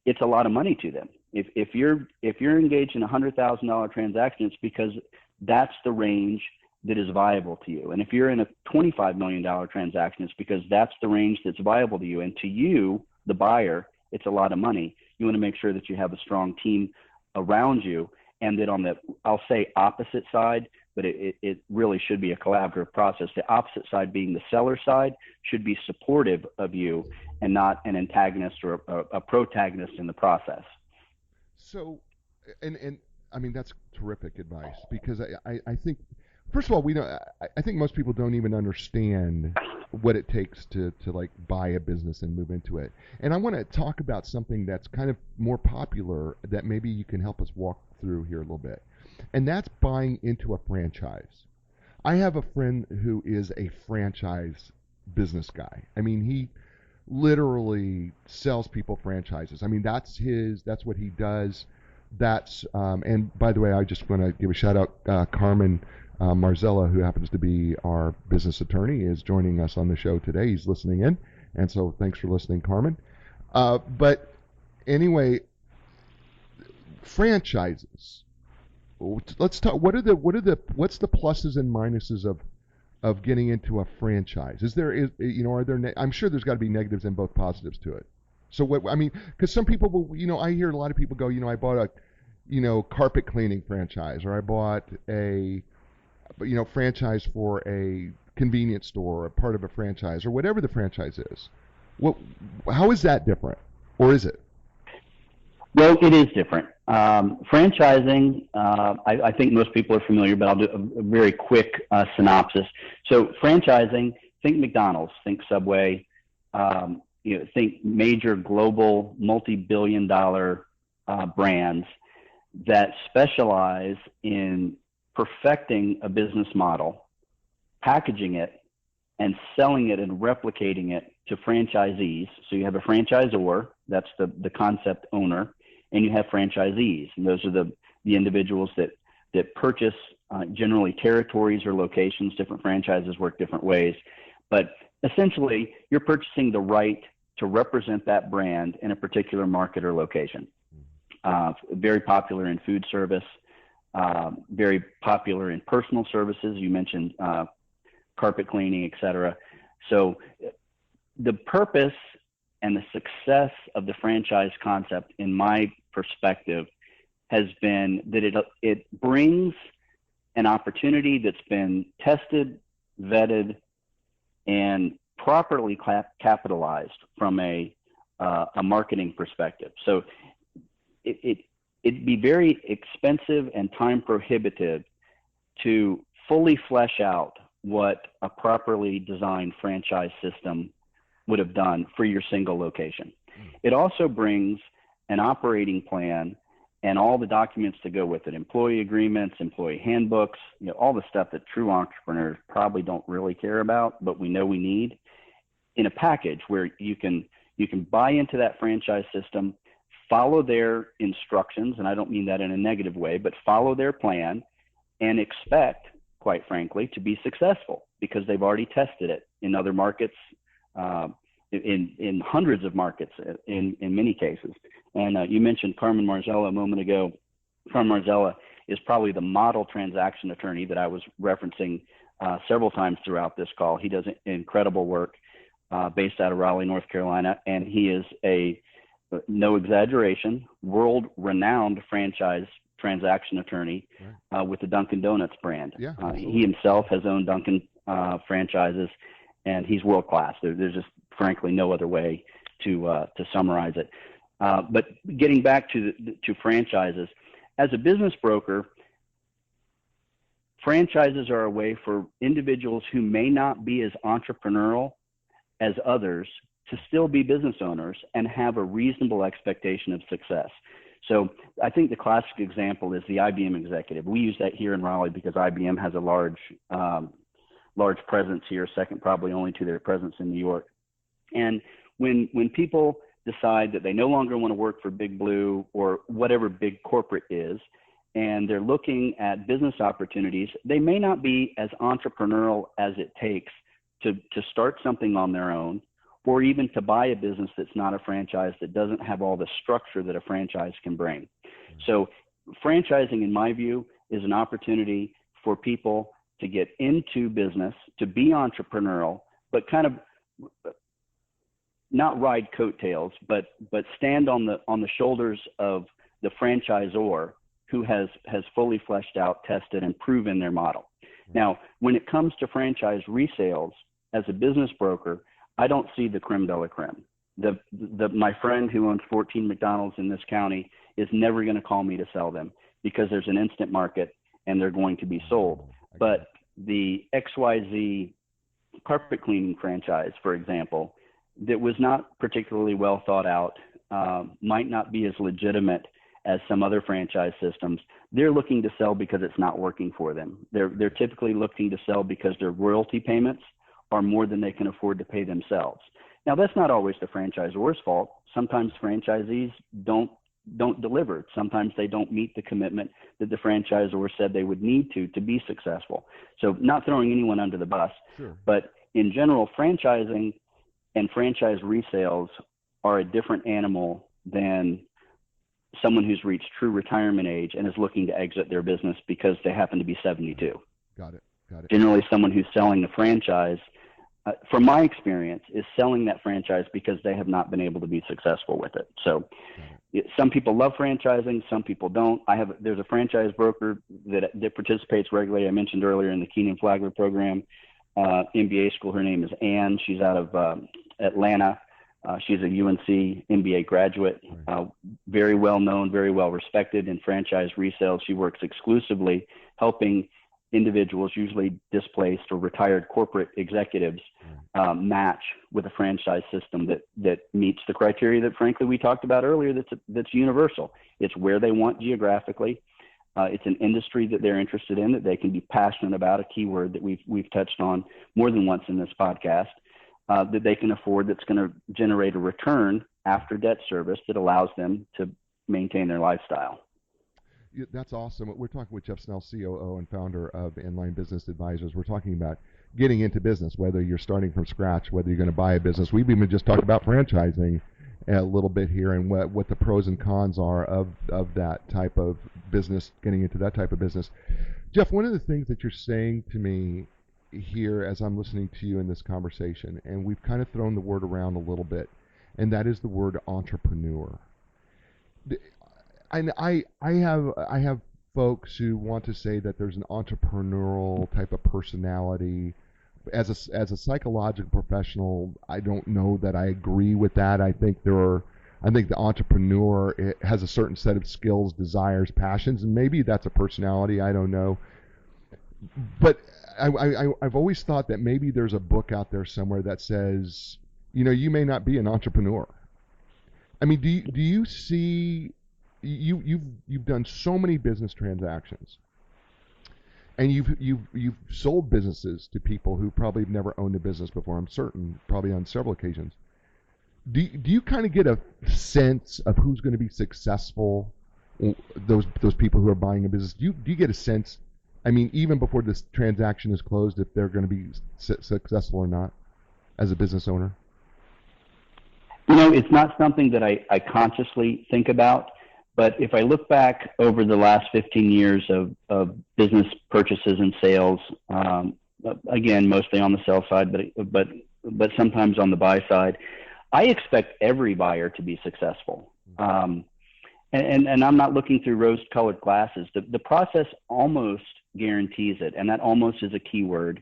[SPEAKER 3] It's a lot of money to them. If you're engaged in a $100,000 transaction, it's because that's the range that is viable to you. And if you're in a $25 million transaction, it's because that's the range that's viable to you. And to you, the buyer, it's a lot of money. You want to make sure that you have a strong team around you, and that on the, I'll say opposite side, but it really should be a collaborative process. The opposite side being the seller side should be supportive of you and not an antagonist or a protagonist in the process.
[SPEAKER 2] So, and I mean, that's terrific advice, because I think, first of all, I think most people don't even understand what it takes to like buy a business and move into it. And I want to talk about something that's kind of more popular that maybe you can help us walk through here a little bit. And that's buying into a franchise. I have a friend who is a franchise business guy. I mean, he literally sells people franchises. I mean, that's what he does. And by the way, I just want to give a shout out, Carmen Marzella, who happens to be our business attorney, is joining us on the show today. He's listening in, and so thanks for listening, Carmen. But anyway, franchises. Let's talk. What's the pluses and minuses of getting into a franchise? Are there? I'm sure there's got to be negatives and both positives to it. So because some people will, I hear a lot of people go, I bought carpet cleaning franchise, or I bought a franchise for a convenience store, or a part of a franchise, or whatever the franchise is. How is that different, or is it?
[SPEAKER 3] Well, it is different. Franchising, I think most people are familiar, but I'll do a very quick synopsis. So franchising, think McDonald's, think Subway, think major global multi-billion-dollar brands that specialize in perfecting a business model, packaging it, and selling it and replicating it to franchisees. So you have a franchisor, that's the concept owner, and you have franchisees, and those are the individuals that purchase generally territories or locations. Different franchises work different ways, but essentially you're purchasing the right to represent that brand in a particular market or location. Very popular in food service, very popular in personal services. You mentioned carpet cleaning, et cetera. So the purpose and the success of the franchise concept, in my perspective, has been that it brings an opportunity that's been tested, vetted, and properly capitalized from a marketing perspective. So it'd be very expensive and time prohibitive to fully flesh out what a properly designed franchise system would have done for your single location. It also brings an operating plan and all the documents to go with it, employee agreements, employee handbooks, all the stuff that true entrepreneurs probably don't really care about, but we know we need, in a package where you can buy into that franchise system, follow their instructions, and I don't mean that in a negative way, but follow their plan and expect, quite frankly, to be successful because they've already tested it in other markets, in hundreds of markets in many cases. And you mentioned Carmen Marzella a moment ago. Carmen Marzella is probably the model transaction attorney that I was referencing several times throughout this call. He does incredible work based out of Raleigh, North Carolina, and he is no exaggeration, world-renowned franchise transaction attorney with the Dunkin' Donuts brand.
[SPEAKER 2] Yeah,
[SPEAKER 3] he himself has owned Dunkin' franchises, and he's world-class. There's just, frankly, no other way to summarize it. But getting back to franchises, as a business broker, franchises are a way for individuals who may not be as entrepreneurial as others to still be business owners and have a reasonable expectation of success. So I think the classic example is the IBM executive. We use that here in Raleigh because IBM has a large presence here, second probably only to their presence in New York. And when people decide that they no longer want to work for Big Blue or whatever big corporate is, and they're looking at business opportunities, they may not be as entrepreneurial as it takes to start something on their own, or even to buy a business that's not a franchise, that doesn't have all the structure that a franchise can bring. So franchising, in my view, is an opportunity for people to get into business, to be entrepreneurial, but kind of not ride coattails, but stand on the shoulders of the franchisor who has fully fleshed out, tested, and proven their model. Now, when it comes to franchise resales, as a business broker, I don't see the creme de la creme. My friend who owns 14 McDonald's in this county is never going to call me to sell them because there's an instant market and they're going to be sold. But the XYZ carpet cleaning franchise, for example, that was not particularly well thought out, might not be as legitimate as some other franchise systems. They're looking to sell because it's not working for them. They're typically looking to sell because their royalty payments are more than they can afford to pay themselves. Now, that's not always the franchisor's fault. Sometimes franchisees don't deliver. Sometimes they don't meet the commitment that the franchisor said they would need to be successful. So not throwing anyone under the bus,
[SPEAKER 2] sure.
[SPEAKER 3] But in general, franchising and franchise resales are a different animal than someone who's reached true retirement age and is looking to exit their business because they happen to be 72.
[SPEAKER 2] Got it.
[SPEAKER 3] Generally, someone who's selling the franchise, from my experience, is selling that franchise because they have not been able to be successful with it. So some people love franchising, some people don't. There's a franchise broker that participates regularly. I mentioned earlier in the Keenan Flagler program, MBA school. Her name is Ann. She's out of Atlanta. She's a UNC MBA graduate, very well known, very well respected in franchise resale. She works exclusively helping individuals, usually displaced or retired corporate executives, match with a franchise system that meets the criteria that, frankly, we talked about earlier. That's universal. It's where they want geographically. It's an industry that they're interested in, that they can be passionate about, a keyword that we've touched on more than once in this podcast. That they can afford, that's going to generate a return after debt service that allows them to maintain their lifestyle.
[SPEAKER 2] Yeah, that's awesome. We're talking with Jeff Snell, COO and founder of Enlign Business Advisors. We're talking about getting into business, whether you're starting from scratch, whether you're going to buy a business. We've even just talked about franchising a little bit here and what the pros and cons are of that type of business, getting into that type of business. Jeff, one of the things that you're saying to me here as I'm listening to you in this conversation, and we've kind of thrown the word around a little bit, and that is the word entrepreneur. And I have folks who want to say that there's an entrepreneurial type of personality. As a psychological professional, I don't know that I agree with that. I think the entrepreneur has a certain set of skills, desires, passions, and maybe that's a personality. I don't know. But I've always thought that maybe there's a book out there somewhere that says, you may not be an entrepreneur. I mean, do you see, you've done so many business transactions, and you've sold businesses to people who probably have never owned a business before. I'm certain, probably on several occasions. Do you kind of get a sense of who's going to be successful? Those people who are buying a business. Do you get a sense? I mean, even before this transaction is closed, if they're going to be successful or not as a business owner?
[SPEAKER 3] It's not something that I consciously think about, but if I look back over the last 15 years of business purchases and sales, again, mostly on the sell side, but sometimes on the buy side, I expect every buyer to be successful. And I'm not looking through rose-colored glasses. The process almost guarantees it, and that almost is a key word.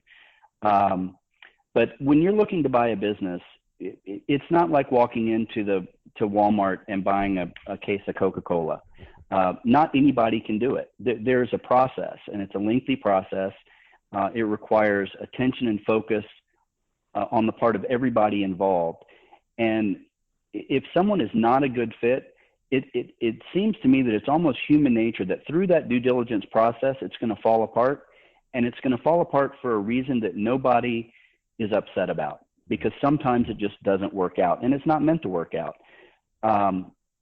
[SPEAKER 3] But when you're looking to buy a business, it's not like walking into Walmart and buying a case of Coca-Cola. Not anybody can do it. There's a process, and it's a lengthy process. It requires attention and focus on the part of everybody involved. And if someone is not a good fit, it seems to me that it's almost human nature that through that due diligence process, it's going to fall apart, and it's going to fall apart for a reason that nobody is upset about, because sometimes it just doesn't work out, and it's not meant to work out.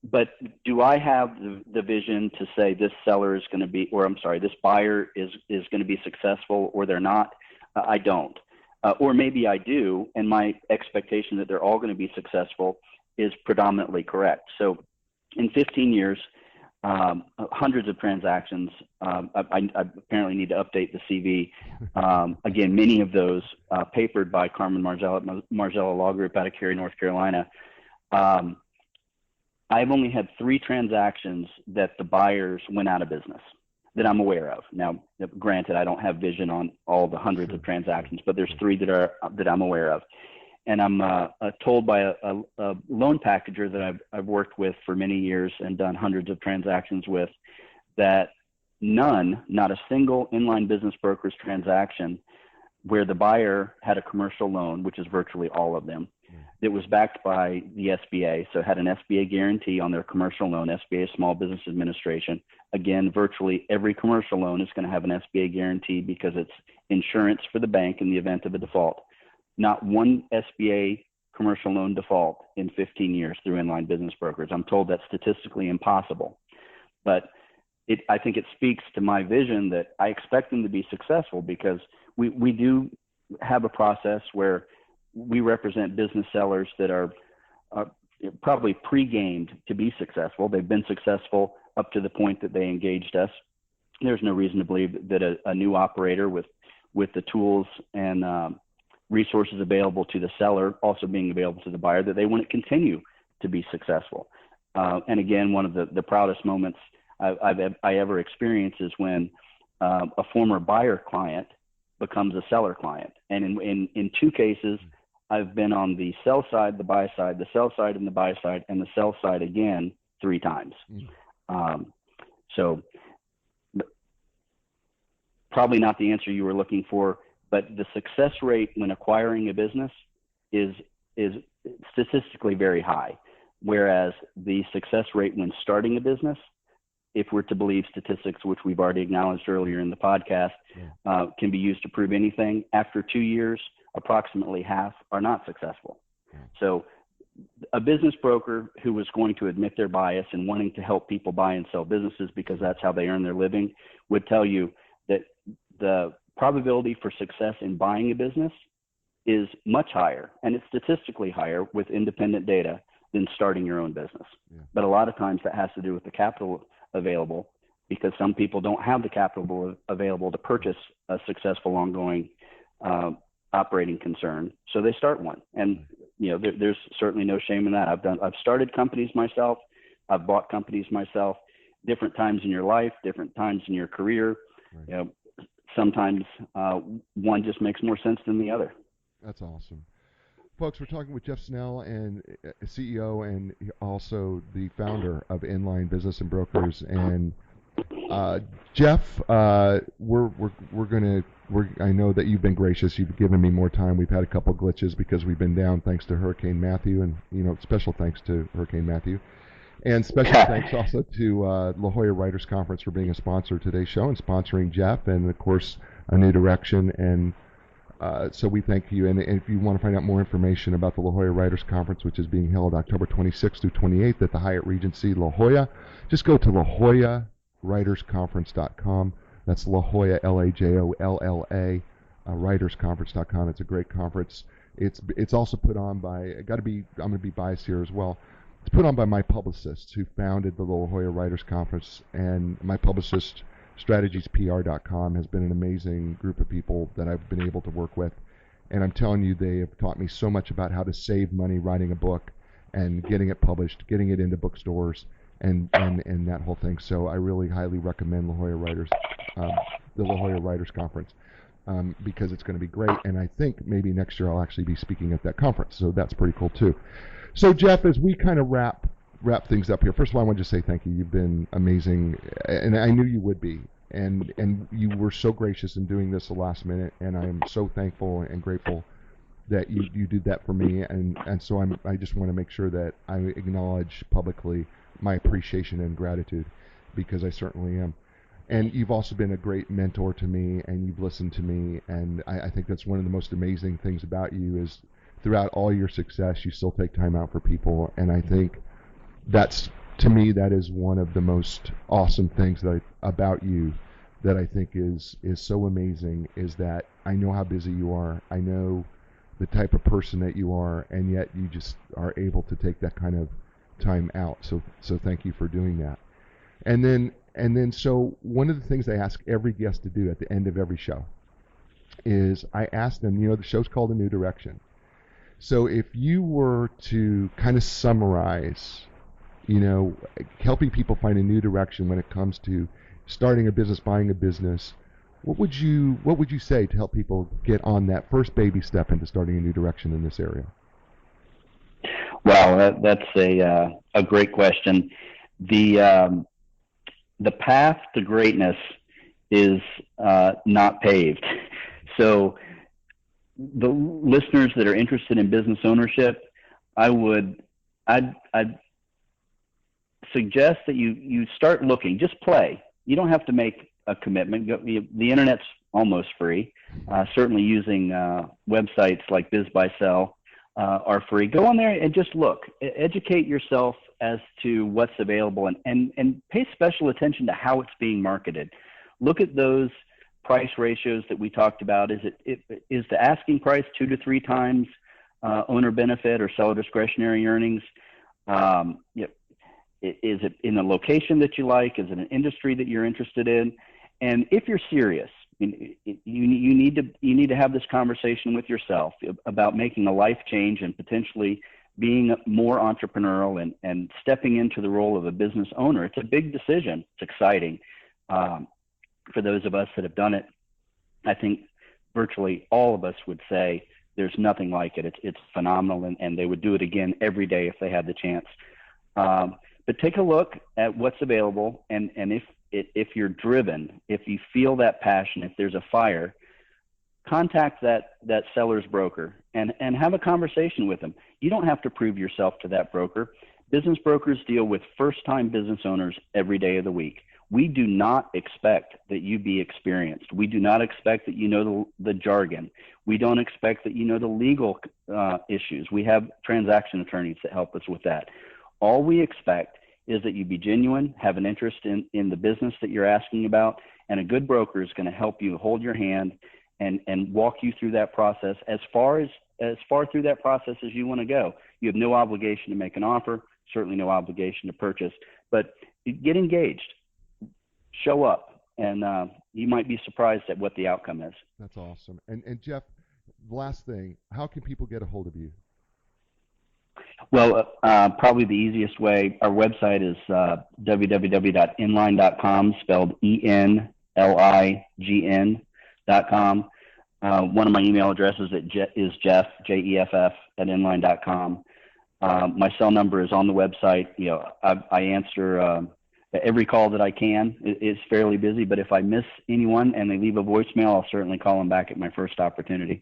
[SPEAKER 3] But do I have the vision to say this seller is going to be, or I'm sorry, this buyer is going to be successful, or they're not? I don't. Or maybe I do, and my expectation that they're all going to be successful is predominantly correct. So in 15 years, hundreds of transactions. I apparently need to update the CV. Again, many of those papered by Carmen Marzella at Marzella Law Group out of Cary, North Carolina. I've only had 3 transactions that the buyers went out of business that I'm aware of. Now, granted, I don't have vision on all the hundreds of transactions, but there's 3 that I'm aware of. And I'm told by a loan packager that I've worked with for many years and done hundreds of transactions with, that not a single Enlign Business Brokers transaction where the buyer had a commercial loan, which is virtually all of them, that was backed by the SBA, so had an SBA guarantee on their commercial loan, SBA Small Business Administration. Again, virtually every commercial loan is going to have an SBA guarantee because it's insurance for the bank in the event of a default. Not one SBA commercial loan default in 15 years through Enlign Business Brokers. I'm told that's statistically impossible. But I think it speaks to my vision that I expect them to be successful, because we do have a process where we represent business sellers that are probably pre-gamed to be successful. They've been successful up to the point that they engaged us. There's no reason to believe that a new operator with the tools and resources available to the seller also being available to the buyer, that they wouldn't continue to be successful. And again, one of the proudest moments I ever experienced is when a former buyer client becomes a seller client. And in two cases, I've been on the sell side, the buy side, the sell side and the buy side, and the sell side again 3 times. So probably not the answer you were looking for, but the success rate when acquiring a business is statistically very high, whereas the success rate when starting a business, if we're to believe statistics, which we've already acknowledged earlier in the podcast, can be used to prove anything. After 2 years, approximately half are not successful. So a business broker who was going to admit their bias and wanting to help people buy and sell businesses because that's how they earn their living would tell you that the probability for success in buying a business is much higher, and it's statistically higher with independent data than starting your own business. But a lot of times that has to do with the capital available, because some people don't have the capital available to purchase a successful ongoing operating concern, so they start one. And there's certainly no shame in that. I've started companies myself. I've bought companies myself. Different times in your life, different times in your career. Sometimes one just makes more sense than the other.
[SPEAKER 2] That's awesome. Folks, we're talking with Jeff Snell, and CEO and also the founder of Enlign Business and Brokers. And Jeff, I know that you've been gracious. You've given me more time. We've had a couple glitches because we've been down thanks to Hurricane Matthew, and special thanks to Hurricane Matthew. And special thanks also to La Jolla Writers Conference for being a sponsor of today's show and sponsoring Jeff, and of course A New Direction. And so we thank you. And if you want to find out more information about the La Jolla Writers Conference, which is being held October 26th through 28th at the Hyatt Regency La Jolla, just go to LaJollaWritersConference.com. That's La Jolla, LAJOLLA, WritersConference.com. It's a great conference. It's also put on by, I'm going to be biased here as well. It's put on by my publicist who founded the La Jolla Writers Conference, and my publicist, strategiespr.com, has been an amazing group of people that I've been able to work with. And I'm telling you, they have taught me so much about how to save money writing a book and getting it published, getting it into bookstores, and that whole thing. So I really highly recommend La Jolla Writers, the La Jolla Writers Conference, because it's going to be great. And I think maybe next year I'll actually be speaking at that conference. So that's pretty cool too. So Jeff, as we kind of wrap things up here, first of all, I want to just say thank you. You've been amazing, and I knew you would be. And you were so gracious in doing this the last minute, and I am so thankful and grateful that you did that for me. And so I just want to make sure that I acknowledge publicly my appreciation and gratitude, because I certainly am. And you've also been a great mentor to me, and you've listened to me, and I think that's one of the most amazing things about you is throughout all your success, you still take time out for people. And I think to me, that is one of the most awesome things about you that I think is so amazing, is that I know how busy you are. I know the type of person that you are, and yet you just are able to take that kind of time out. So thank you for doing that. And then so one of the things I ask every guest to do at the end of every show is I ask them, the show's called A New Direction. So if you were to kind of summarize, helping people find a new direction when it comes to starting a business, buying a business, what would you say to help people get on that first baby step into starting a new direction in this area?
[SPEAKER 3] Well, that's a great question. The path to greatness is not paved. So the listeners that are interested in business ownership, I'd suggest that you start looking. Just play. You don't have to make a commitment. The internet's almost free. Certainly using websites like BizBuySell are free. Go on there and just look. Educate yourself as to what's available, and pay special attention to how it's being marketed. Look at those price ratios that we talked about. Is the asking price 2 to 3 times owner benefit or seller discretionary earnings? Is it in a location that you like? Is it an industry that you're interested in? And if you're serious, you need to have this conversation with yourself about making a life change and potentially being more entrepreneurial and stepping into the role of a business owner. It's a big decision. It's exciting. For those of us that have done it, I think virtually all of us would say there's nothing like it. It's phenomenal, and they would do it again every day if they had the chance. But take a look at what's available, and if you're driven, if you feel that passion, if there's a fire, contact that seller's broker and have a conversation with them. You don't have to prove yourself to that broker. Business brokers deal with first-time business owners every day of the week. We do not expect that you be experienced. We do not expect that you know the jargon. We don't expect that you know the legal issues. We have transaction attorneys that help us with that. All we expect is that you be genuine, have an interest in the business that you're asking about, and a good broker is going to help you hold your hand and walk you through that process as far through that process as you want to go. You have no obligation to make an offer, certainly no obligation to purchase, but get engaged, show up, and you might be surprised at what the outcome is.
[SPEAKER 2] That's awesome. And Jeff, last thing, how can people get a hold of you?
[SPEAKER 3] Well, probably the easiest way, our website is www.enlign.com, spelled ENLIGN.com. One of my email addresses is Jeff, Jeff, at enlign.com. My cell number is on the website. I answer every call that I can. It's fairly busy, but if I miss anyone and they leave a voicemail, I'll certainly call them back at my first opportunity.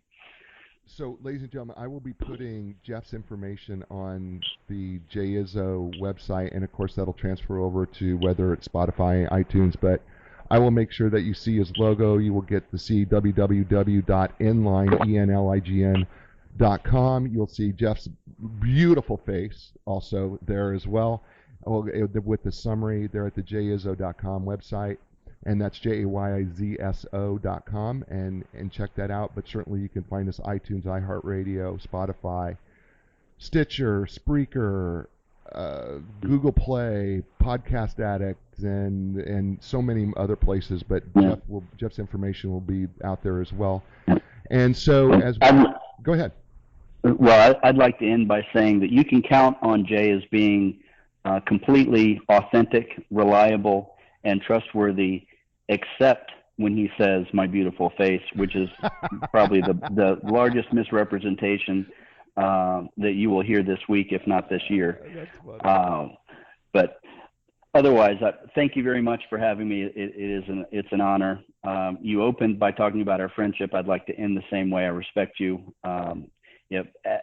[SPEAKER 2] So, ladies and gentlemen, I will be putting Jeff's information on the JIZZO website, and of course that'll transfer over to whether it's Spotify, iTunes, but I will make sure that you see his logo. You will get to see www.enlign.com. You'll see Jeff's beautiful face also there as well, with the summary there at the JIZZO.com website. And that's JAYZSO.com, and check that out. But certainly you can find us iTunes, iHeartRadio, Spotify, Stitcher, Spreaker, Google Play, Podcast Addict, and so many other places. But Jeff's information will be out there as well. And so, go ahead.
[SPEAKER 3] Well, I'd like to end by saying that you can count on Jay as being completely authentic, reliable, and trustworthy, except when he says "my beautiful face," which is probably the largest misrepresentation that you will hear this week, if not this year. But otherwise, thank you very much for having me. It's an honor. You opened by talking about our friendship. I'd like to end the same way. I respect you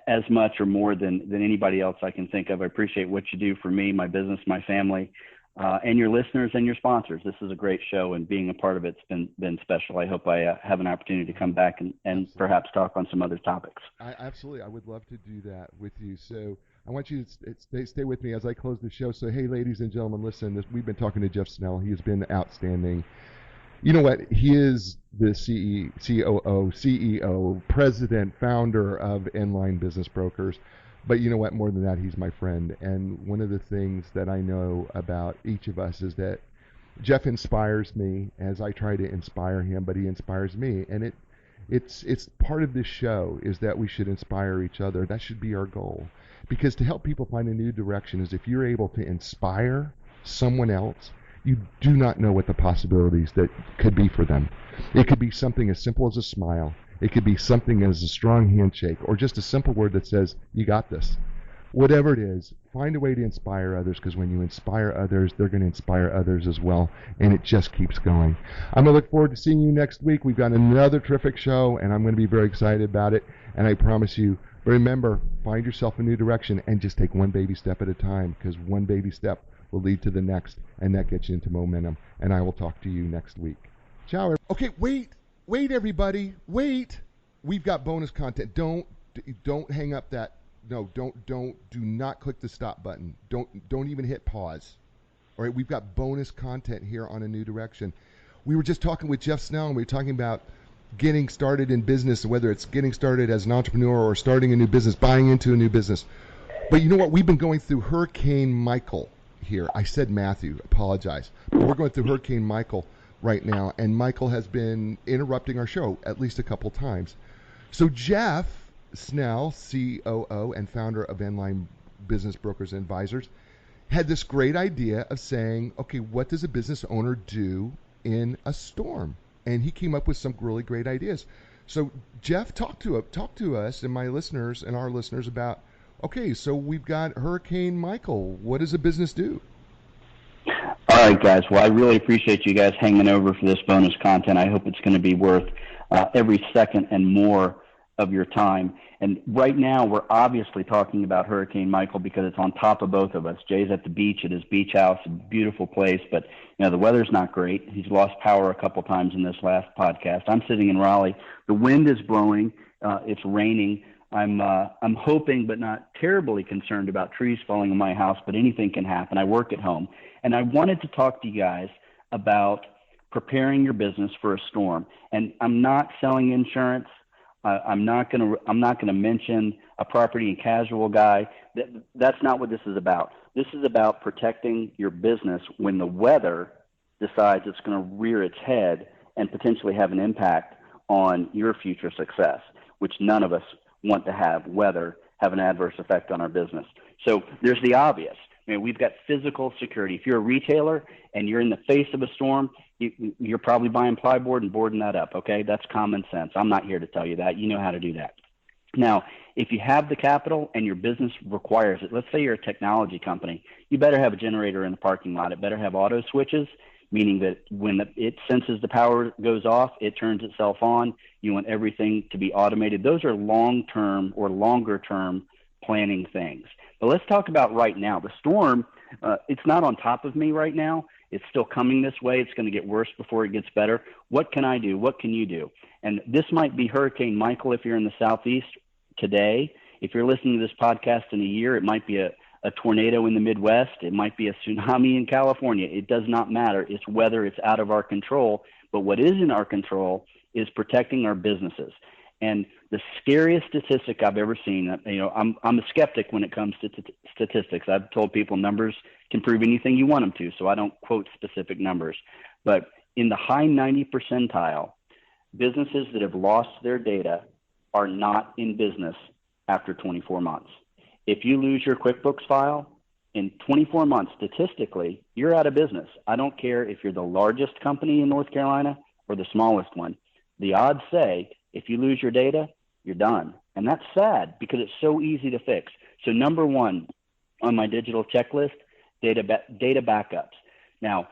[SPEAKER 3] as much or more than anybody else I can think of. I appreciate what you do for me, my business, my family. And your listeners and your sponsors. This is a gre's show, and being a part of it's been special. I hope I have an opportunity to come back and perhaps talk on some other topics.
[SPEAKER 2] Absolutely. I would love to do that with you. So I want you to stay with me as I close the show. So, hey, ladies and gentlemen, listen, we've been talking to Jeff Snell. He has been outstanding. You know what? He is the COO, CEO, president, founder of Enlign Business Brokers. But you know what? More than that, he's my friend. And one of the things that I know about each of us is that Jeff inspires me as I try to inspire him, but he inspires me. And it's part of this show is that we should inspire each other. That should be our goal. Because to help people find a new direction is if you're able to inspire someone else, you do not know what the possibilities that could be for them. It could be something as simple as a smile. It could be something as a strong handshake or just a simple word that says, you got this. Whatever it is, find a way to inspire others, because when you inspire others, they're going to inspire others as well, and it just keeps going. I'm going to look forward to seeing you next week. We've got another terrific show, and I'm going to be very excited about it, and I promise you, remember, find yourself a new direction and just take one baby step at a time, because one baby step will lead to the next, and that gets you into momentum, and I will talk to you next week. Ciao. Okay, wait, everybody, wait. We've got bonus content. Don't hang up that. No, do not click the stop button. Don't even hit pause. All right, we've got bonus content here on A New Direction. We were just talking with Jeff Snell, and we were talking about getting started in business, whether it's getting started as an entrepreneur or starting a new business, buying into a new business. But you know what? We've been going through Hurricane Michael here. I said Matthew, apologize. But we're going through Hurricane Michael right now, and Michael has been interrupting our show at least a couple times. So Jeff Snell, COO and founder of Enlign Business Brokers and Advisors, had this great idea of saying, okay, what does a business owner do in a storm? And he came up with some really great ideas. So Jeff, talk to us and my listeners and our listeners about, okay, so we've got Hurricane Michael. What does a business do?
[SPEAKER 3] All right, guys. Well, I really appreciate you guys hanging over for this bonus content. I hope it's going to be worth every second and more of your time. And right now, we're obviously talking about Hurricane Michael because it's on top of both of us. Jay's at the beach at his beach house, a beautiful place, but the weather's not great. He's lost power a couple times in this last podcast. I'm sitting in Raleigh. The wind is blowing. It's raining. I'm hoping, but not terribly concerned about trees falling in my house, but anything can happen. I work at home. And I wanted to talk to you guys about preparing your business for a storm. And I'm not selling insurance. I'm not going to mention a property and casual guy. That's not what this is about. This is about protecting your business when the weather decides it's going to rear its head and potentially have an impact on your future success, which none of us want to have weather have an adverse effect on our business. So there's the obvious. We've got physical security. If you're a retailer and you're in the face of a storm, you're probably buying plyboard and boarding that up, okay? That's common sense. I'm not here to tell you that. You know how to do that. Now, if you have the capital and your business requires it, let's say you're a technology company, you better have a generator in the parking lot. It better have auto switches, meaning that when it senses the power goes off, it turns itself on. You want everything to be automated. Those are long-term or longer-term planning things. But let's talk about right now. The storm, it's not on top of me right now. It's still coming this way. It's going to get worse before it gets better. What can I do? What can you do? And this might be Hurricane Michael if you're in the Southeast today. If you're listening to this podcast in a year, it might be a tornado in the Midwest. It might be a tsunami in California. It does not matter. It's weather. It's out of our control. But what is in our control is protecting our businesses. And the scariest statistic I've ever seen, I'm a skeptic when it comes to statistics. I've told people numbers can prove anything you want them to, so I don't quote specific numbers. But in the high 90 percentile, businesses that have lost their data are not in business after 24 months. If you lose your QuickBooks file in 24 months, statistically, you're out of business. I don't care if you're the largest company in North Carolina or the smallest one. The odds say if you lose your data, you're done. And that's sad because it's so easy to fix. So number one on my digital checklist, data backups. Now,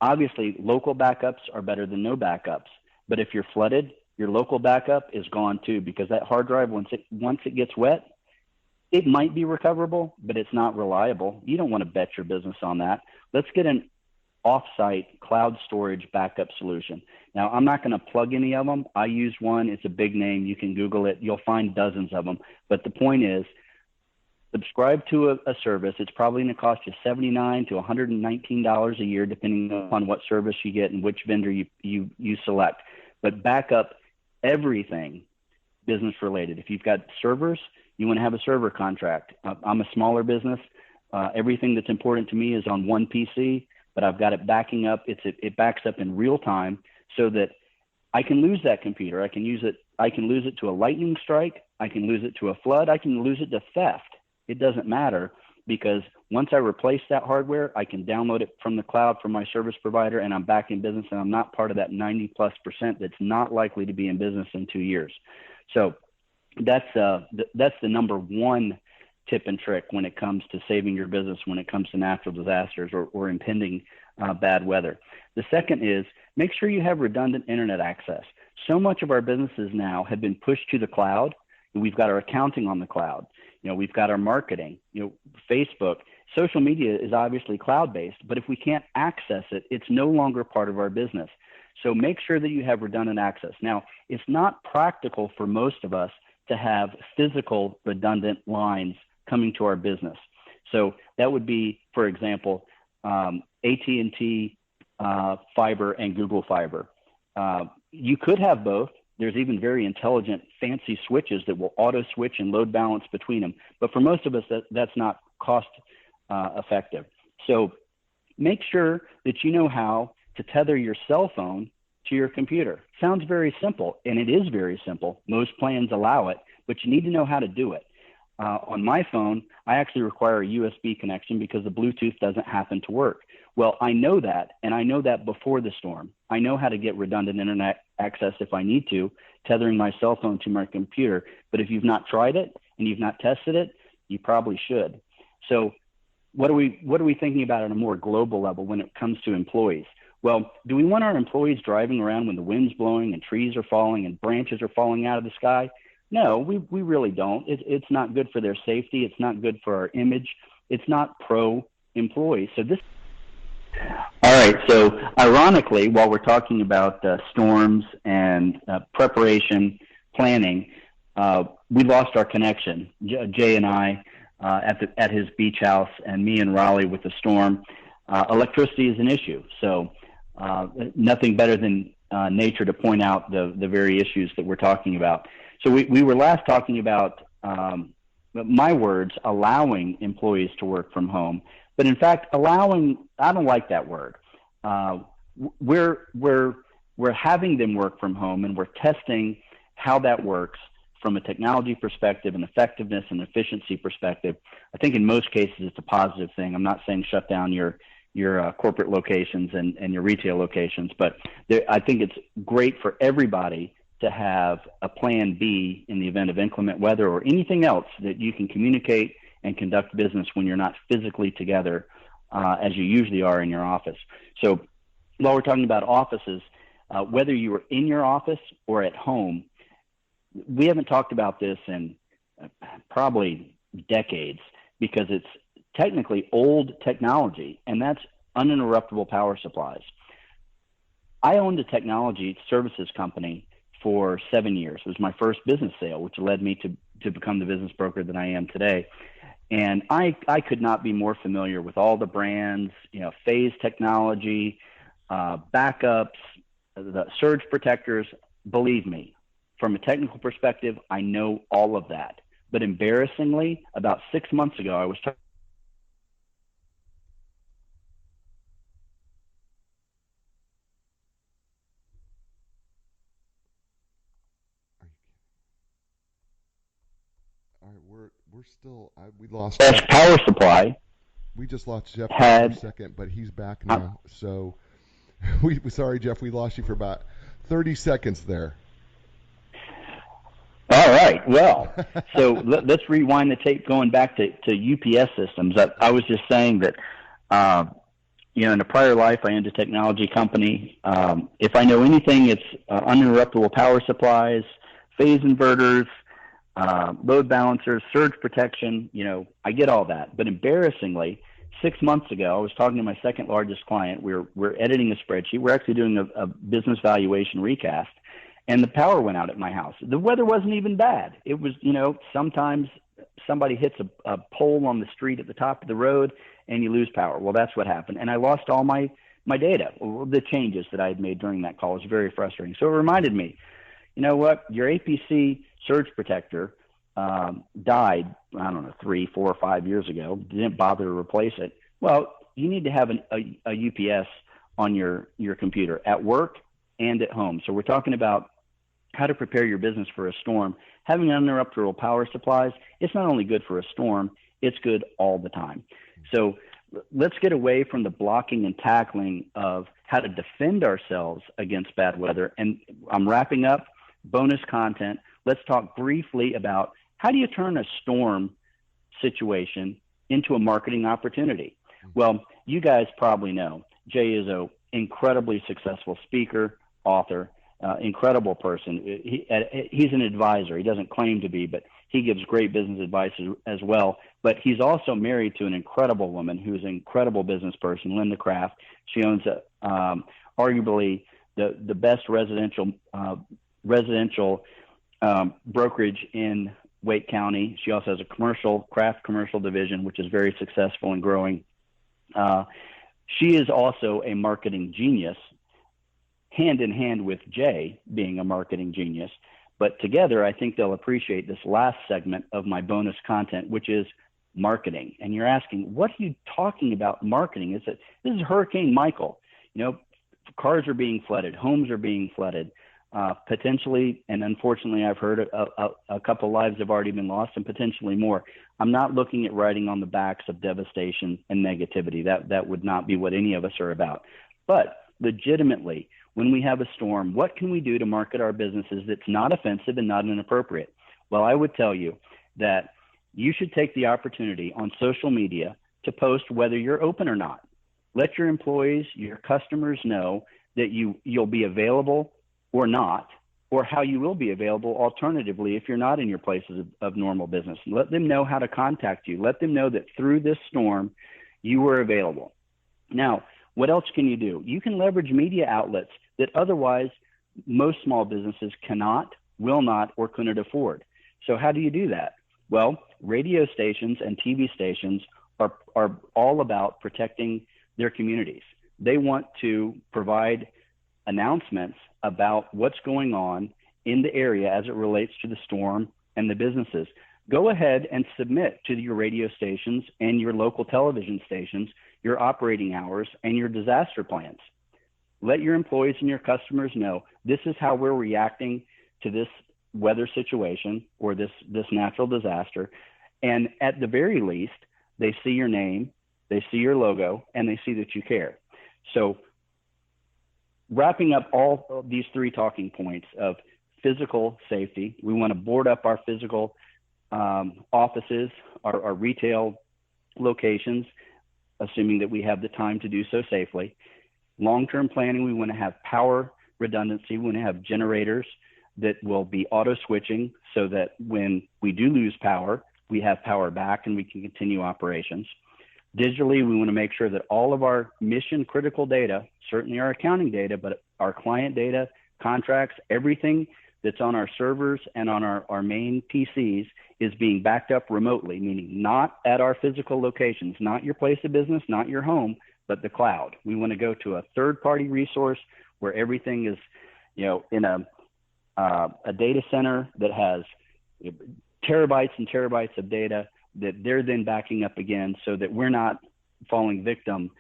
[SPEAKER 3] obviously, local backups are better than no backups. But if you're flooded, your local backup is gone too, because that hard drive, once it gets wet, it might be recoverable, but it's not reliable. You don't want to bet your business on that. Let's get an off-site cloud storage backup solution. Now, I'm not going to plug any of them. I use one. It's a big name. You can Google it. You'll find dozens of them. But the point is, subscribe to a service. It's probably going to cost you $79 to $119 a year, depending upon what service you get and which vendor you select. But back up everything business related. If you've got servers, you want to have a server contract. I'm a smaller business. Everything that's important to me is on one PC, but I've got it backing up. It backs up in real time so that I can lose that computer. I can lose it to a lightning strike. I can lose it to a flood. I can lose it to theft. It doesn't matter, because once I replace that hardware, I can download it from the cloud from my service provider, and I'm back in business, and I'm not part of that 90+% that's not likely to be in business in 2 years. So that's the number one tip and trick when it comes to saving your business, when it comes to natural disasters or impending bad weather. The second is make sure you have redundant internet access. So much of our businesses now have been pushed to the cloud. We've got our accounting on the cloud. We've got our marketing, Facebook. Social media is obviously cloud-based, but if we can't access it, it's no longer part of our business. So make sure that you have redundant access. Now, it's not practical for most of us to have physical redundant lines coming to our business. So that would be, for example, AT&T fiber and Google fiber. You could have both. There's even very intelligent, fancy switches that will auto switch and load balance between them. But for most of us, that's not cost effective. So make sure that you know how to tether your cell phone to your computer. Sounds very simple, and it is very simple. Most plans allow it, but you need to know how to do it. On my phone, I actually require a USB connection because the Bluetooth doesn't happen to work. Well, I know that, and I know that before the storm. I know how to get redundant internet access if I need to, tethering my cell phone to my computer. But if you've not tried it and you've not tested it, you probably should. So what are we thinking about on a more global level when it comes to employees? Well, do we want our employees driving around when the wind's blowing and trees are falling and branches are falling out of the sky? No, we really don't. It's not good for their safety. It's not good for our image. It's not pro-employee. So this. All right. So ironically, while we're talking about storms and preparation, planning, we lost our connection. Jay and I at his beach house, and me in Raleigh with the storm. Electricity is an issue. So nothing better than nature to point out the very issues that we're talking about. So we were last talking about, my words, allowing employees to work from home. But in fact, allowing, I don't like that word. We're having them work from home, and we're testing how that works from a technology perspective, and effectiveness and efficiency perspective. I think in most cases it's a positive thing. I'm not saying shut down your corporate locations and your retail locations, but I think it's great for everybody to have a plan B in the event of inclement weather or anything else that you can communicate and conduct business when you're not physically together as you usually are in your office. So while we're talking about offices, whether you are in your office or at home, we haven't talked about this in probably decades because it's technically old technology, and that's uninterruptible power supplies. I owned a technology services company for 7 years. It was my first business sale, which led me to become the business broker that I am today. And I could not be more familiar with all the brands, phase technology, backups, the surge protectors. Believe me, from a technical perspective, I know all of that. But embarrassingly, about 6 months ago, I was
[SPEAKER 2] All right, we're still. We lost.
[SPEAKER 3] best power supply.
[SPEAKER 2] We just lost Jeff for
[SPEAKER 3] a
[SPEAKER 2] second, but he's back now. So, sorry, Jeff, we lost you for about 30 seconds there.
[SPEAKER 3] All right. Well, so let's rewind the tape going back to UPS systems. I was just saying that, in a prior life, I owned a technology company. If I know anything, it's uninterruptible power supplies, phase inverters, load balancers, surge protection. I get all that. But embarrassingly, 6 months ago, I was talking to my second largest client. We're editing a spreadsheet. We're actually doing a business valuation recast. And the power went out at my house. The weather wasn't even bad. It was, sometimes somebody hits a pole on the street at the top of the road and you lose power. Well, that's what happened. And I lost all my data. The changes that I had made during that call was very frustrating. So it reminded me, you know what? Your APC surge protector died, 3, 4, or 5 years ago. Didn't bother to replace it. Well, you need to have a UPS on your computer at work and at home. So we're talking about how to prepare your business for a storm. Having uninterruptible power supplies, it's not only good for a storm, it's good all the time. So let's get away from the blocking and tackling of how to defend ourselves against bad weather. And I'm wrapping up, bonus content. Let's talk briefly about how do you turn a storm situation into a marketing opportunity? Well, you guys probably know Jay is an incredibly successful speaker, author, incredible person. He's an advisor. He doesn't claim to be, but he gives great business advice as well. But he's also married to an incredible woman who's an incredible business person, Linda Kraft. She owns arguably the best residential brokerage in Wake County. She also has a craft commercial division, which is very successful and growing. She is also a marketing genius, hand in hand with Jay being a marketing genius. But together, I think they'll appreciate this last segment of my bonus content, which is marketing. And you're asking, what are you talking about marketing? This is Hurricane Michael. Cars are being flooded, homes are being flooded. potentially, and unfortunately, I've heard a couple lives have already been lost, and potentially more. I'm not looking at riding on the backs of devastation and negativity. That would not be what any of us are about. But legitimately, when we have a storm, what can we do to market our businesses that's not offensive and not inappropriate? Well, I would tell you that you should take the opportunity on social media to post whether you're open or not. Let your employees, your customers know that you'll be available or not, or how you will be available alternatively if you're not in your places of normal business. Let them know how to contact you. Let them know that through this storm, you are available. Now, what else can you do? You can leverage media outlets that otherwise most small businesses cannot, will not, or couldn't afford. So how do you do that? Well, radio stations and TV stations are all about protecting their communities. They want to provide announcements about what's going on in the area as it relates to the storm and the businesses. Go ahead and submit to your radio stations and your local television stations your operating hours and your disaster plans. Let your employees and your customers know this is how we're reacting to this weather situation or this natural disaster. And at the very least, they see your name, they see your logo, and they see that you care. So wrapping up all of these three talking points of physical safety, we want to board up our physical offices, our retail locations, assuming that we have the time to do so safely. Long-term planning, we want to have power redundancy. We want to have generators that will be auto switching so that when we do lose power, we have power back and we can continue operations. Digitally, we want to make sure that all of our mission critical data, certainly our accounting data, but our client data, contracts, everything that's on our servers and on our main PCs is being backed up remotely, meaning not at our physical locations, not your place of business, not your home, but the cloud. We want to go to a third-party resource where everything is, in a data center that has terabytes and terabytes of data that they're then backing up again, so that we're not falling victim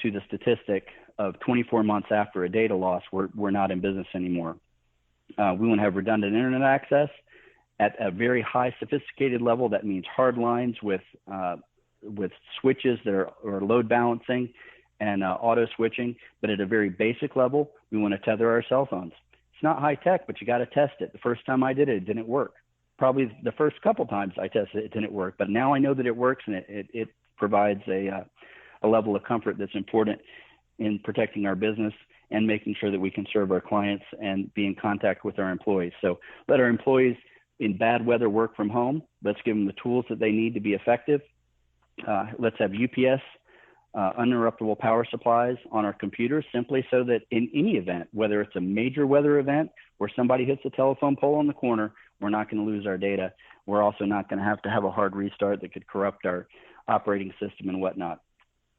[SPEAKER 3] to the statistic of 24 months after a data loss, we're not in business anymore. We want to have redundant internet access at a very high sophisticated level. That means hard lines with switches that are load balancing and auto switching. But at a very basic level, we want to tether our cell phones. It's not high tech, but you got to test it. The first time I did it, it didn't work. Probably the first couple times I tested it didn't work, but now I know that it works, and it provides a level of comfort that's important in protecting our business and making sure that we can serve our clients and be in contact with our employees. So let our employees in bad weather work from home. Let's give them the tools that they need to be effective. Let's have UPS, uninterruptible power supplies on our computers, simply so that in any event, whether it's a major weather event where somebody hits a telephone pole on the corner, we're not going to lose our data. We're also not going to have a hard restart that could corrupt our operating system and whatnot.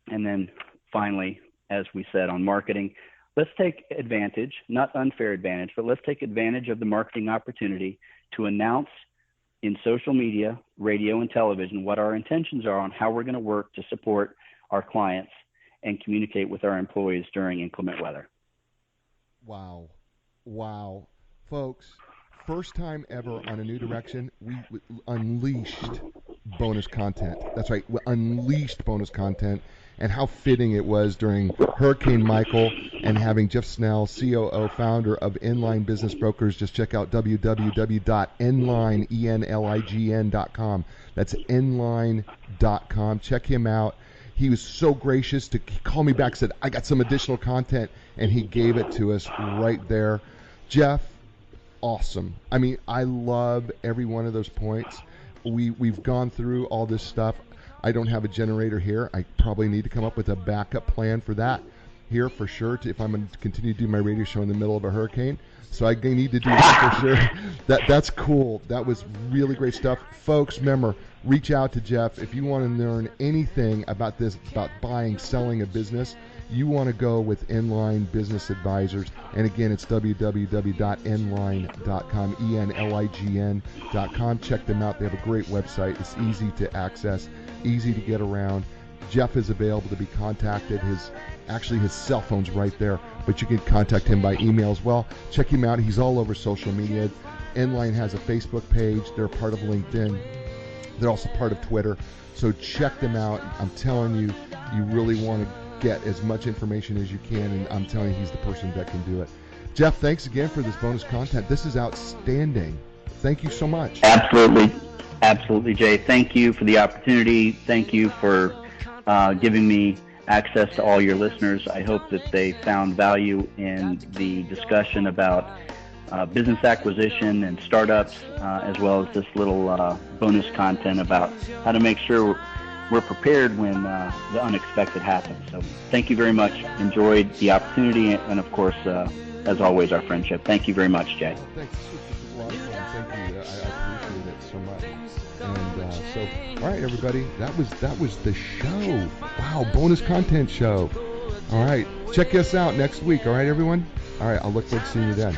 [SPEAKER 3] And then finally, as we said on marketing, let's take advantage, not unfair advantage, but let's take advantage of the marketing opportunity to announce in social media, radio, and television what our intentions are on how we're going to work to support our clients and communicate with our employees during inclement weather.
[SPEAKER 2] Wow. Folks, first time ever on A New Direction, we unleashed bonus content. That's right, we unleashed bonus content, and how fitting it was during Hurricane Michael and having Jeff Snell, COO, founder of Enlign Business Brokers. Just check out www.enlign.com. That's enlign.com. Check him out. He was so gracious to call me back, said, I got some additional content, and he gave it to us right there. Jeff, awesome. I mean, I love every one of those points. We've gone through all this stuff. I don't have a generator here. I probably need to come up with a backup plan for that here for sure, if I'm going to continue to do my radio show in the middle of a hurricane. So I need to do that for sure. That's cool. That was really great stuff. Folks, remember, reach out to Jeff. If you want to learn anything about this, about buying, selling a business, you want to go with Enlign Business Advisors. And again, it's www.enlign.com, enlign.com. Check them out. They have a great website. It's easy to access, easy to get around. Jeff is available to be contacted. His cell phone's right there, but you can contact him by email as well. Check him out. He's all over social media. Enlign has a Facebook page. They're part of LinkedIn. They're also part of Twitter. So check them out. I'm telling you, you really want to get as much information as you can, and I'm telling you, he's the person that can do it. Jeff, thanks again for this bonus content. This is outstanding. Thank you so much.
[SPEAKER 3] Absolutely, Jay. Thank you for the opportunity. Thank you for giving me access to all your listeners. I hope that they found value in the discussion about business acquisition and startups, as well as this little bonus content about how to make sure we're prepared when the unexpected happens. So thank you very much. Enjoyed the opportunity and, of course, as always, our friendship. Thank you very much, Jay.
[SPEAKER 2] Thanks. This was a lot of fun. Thank you. I appreciate it so much. And so, all right, everybody, that was the show. Wow, bonus content show. All right, check us out next week. All right, everyone. All right, I'll look forward to seeing you then.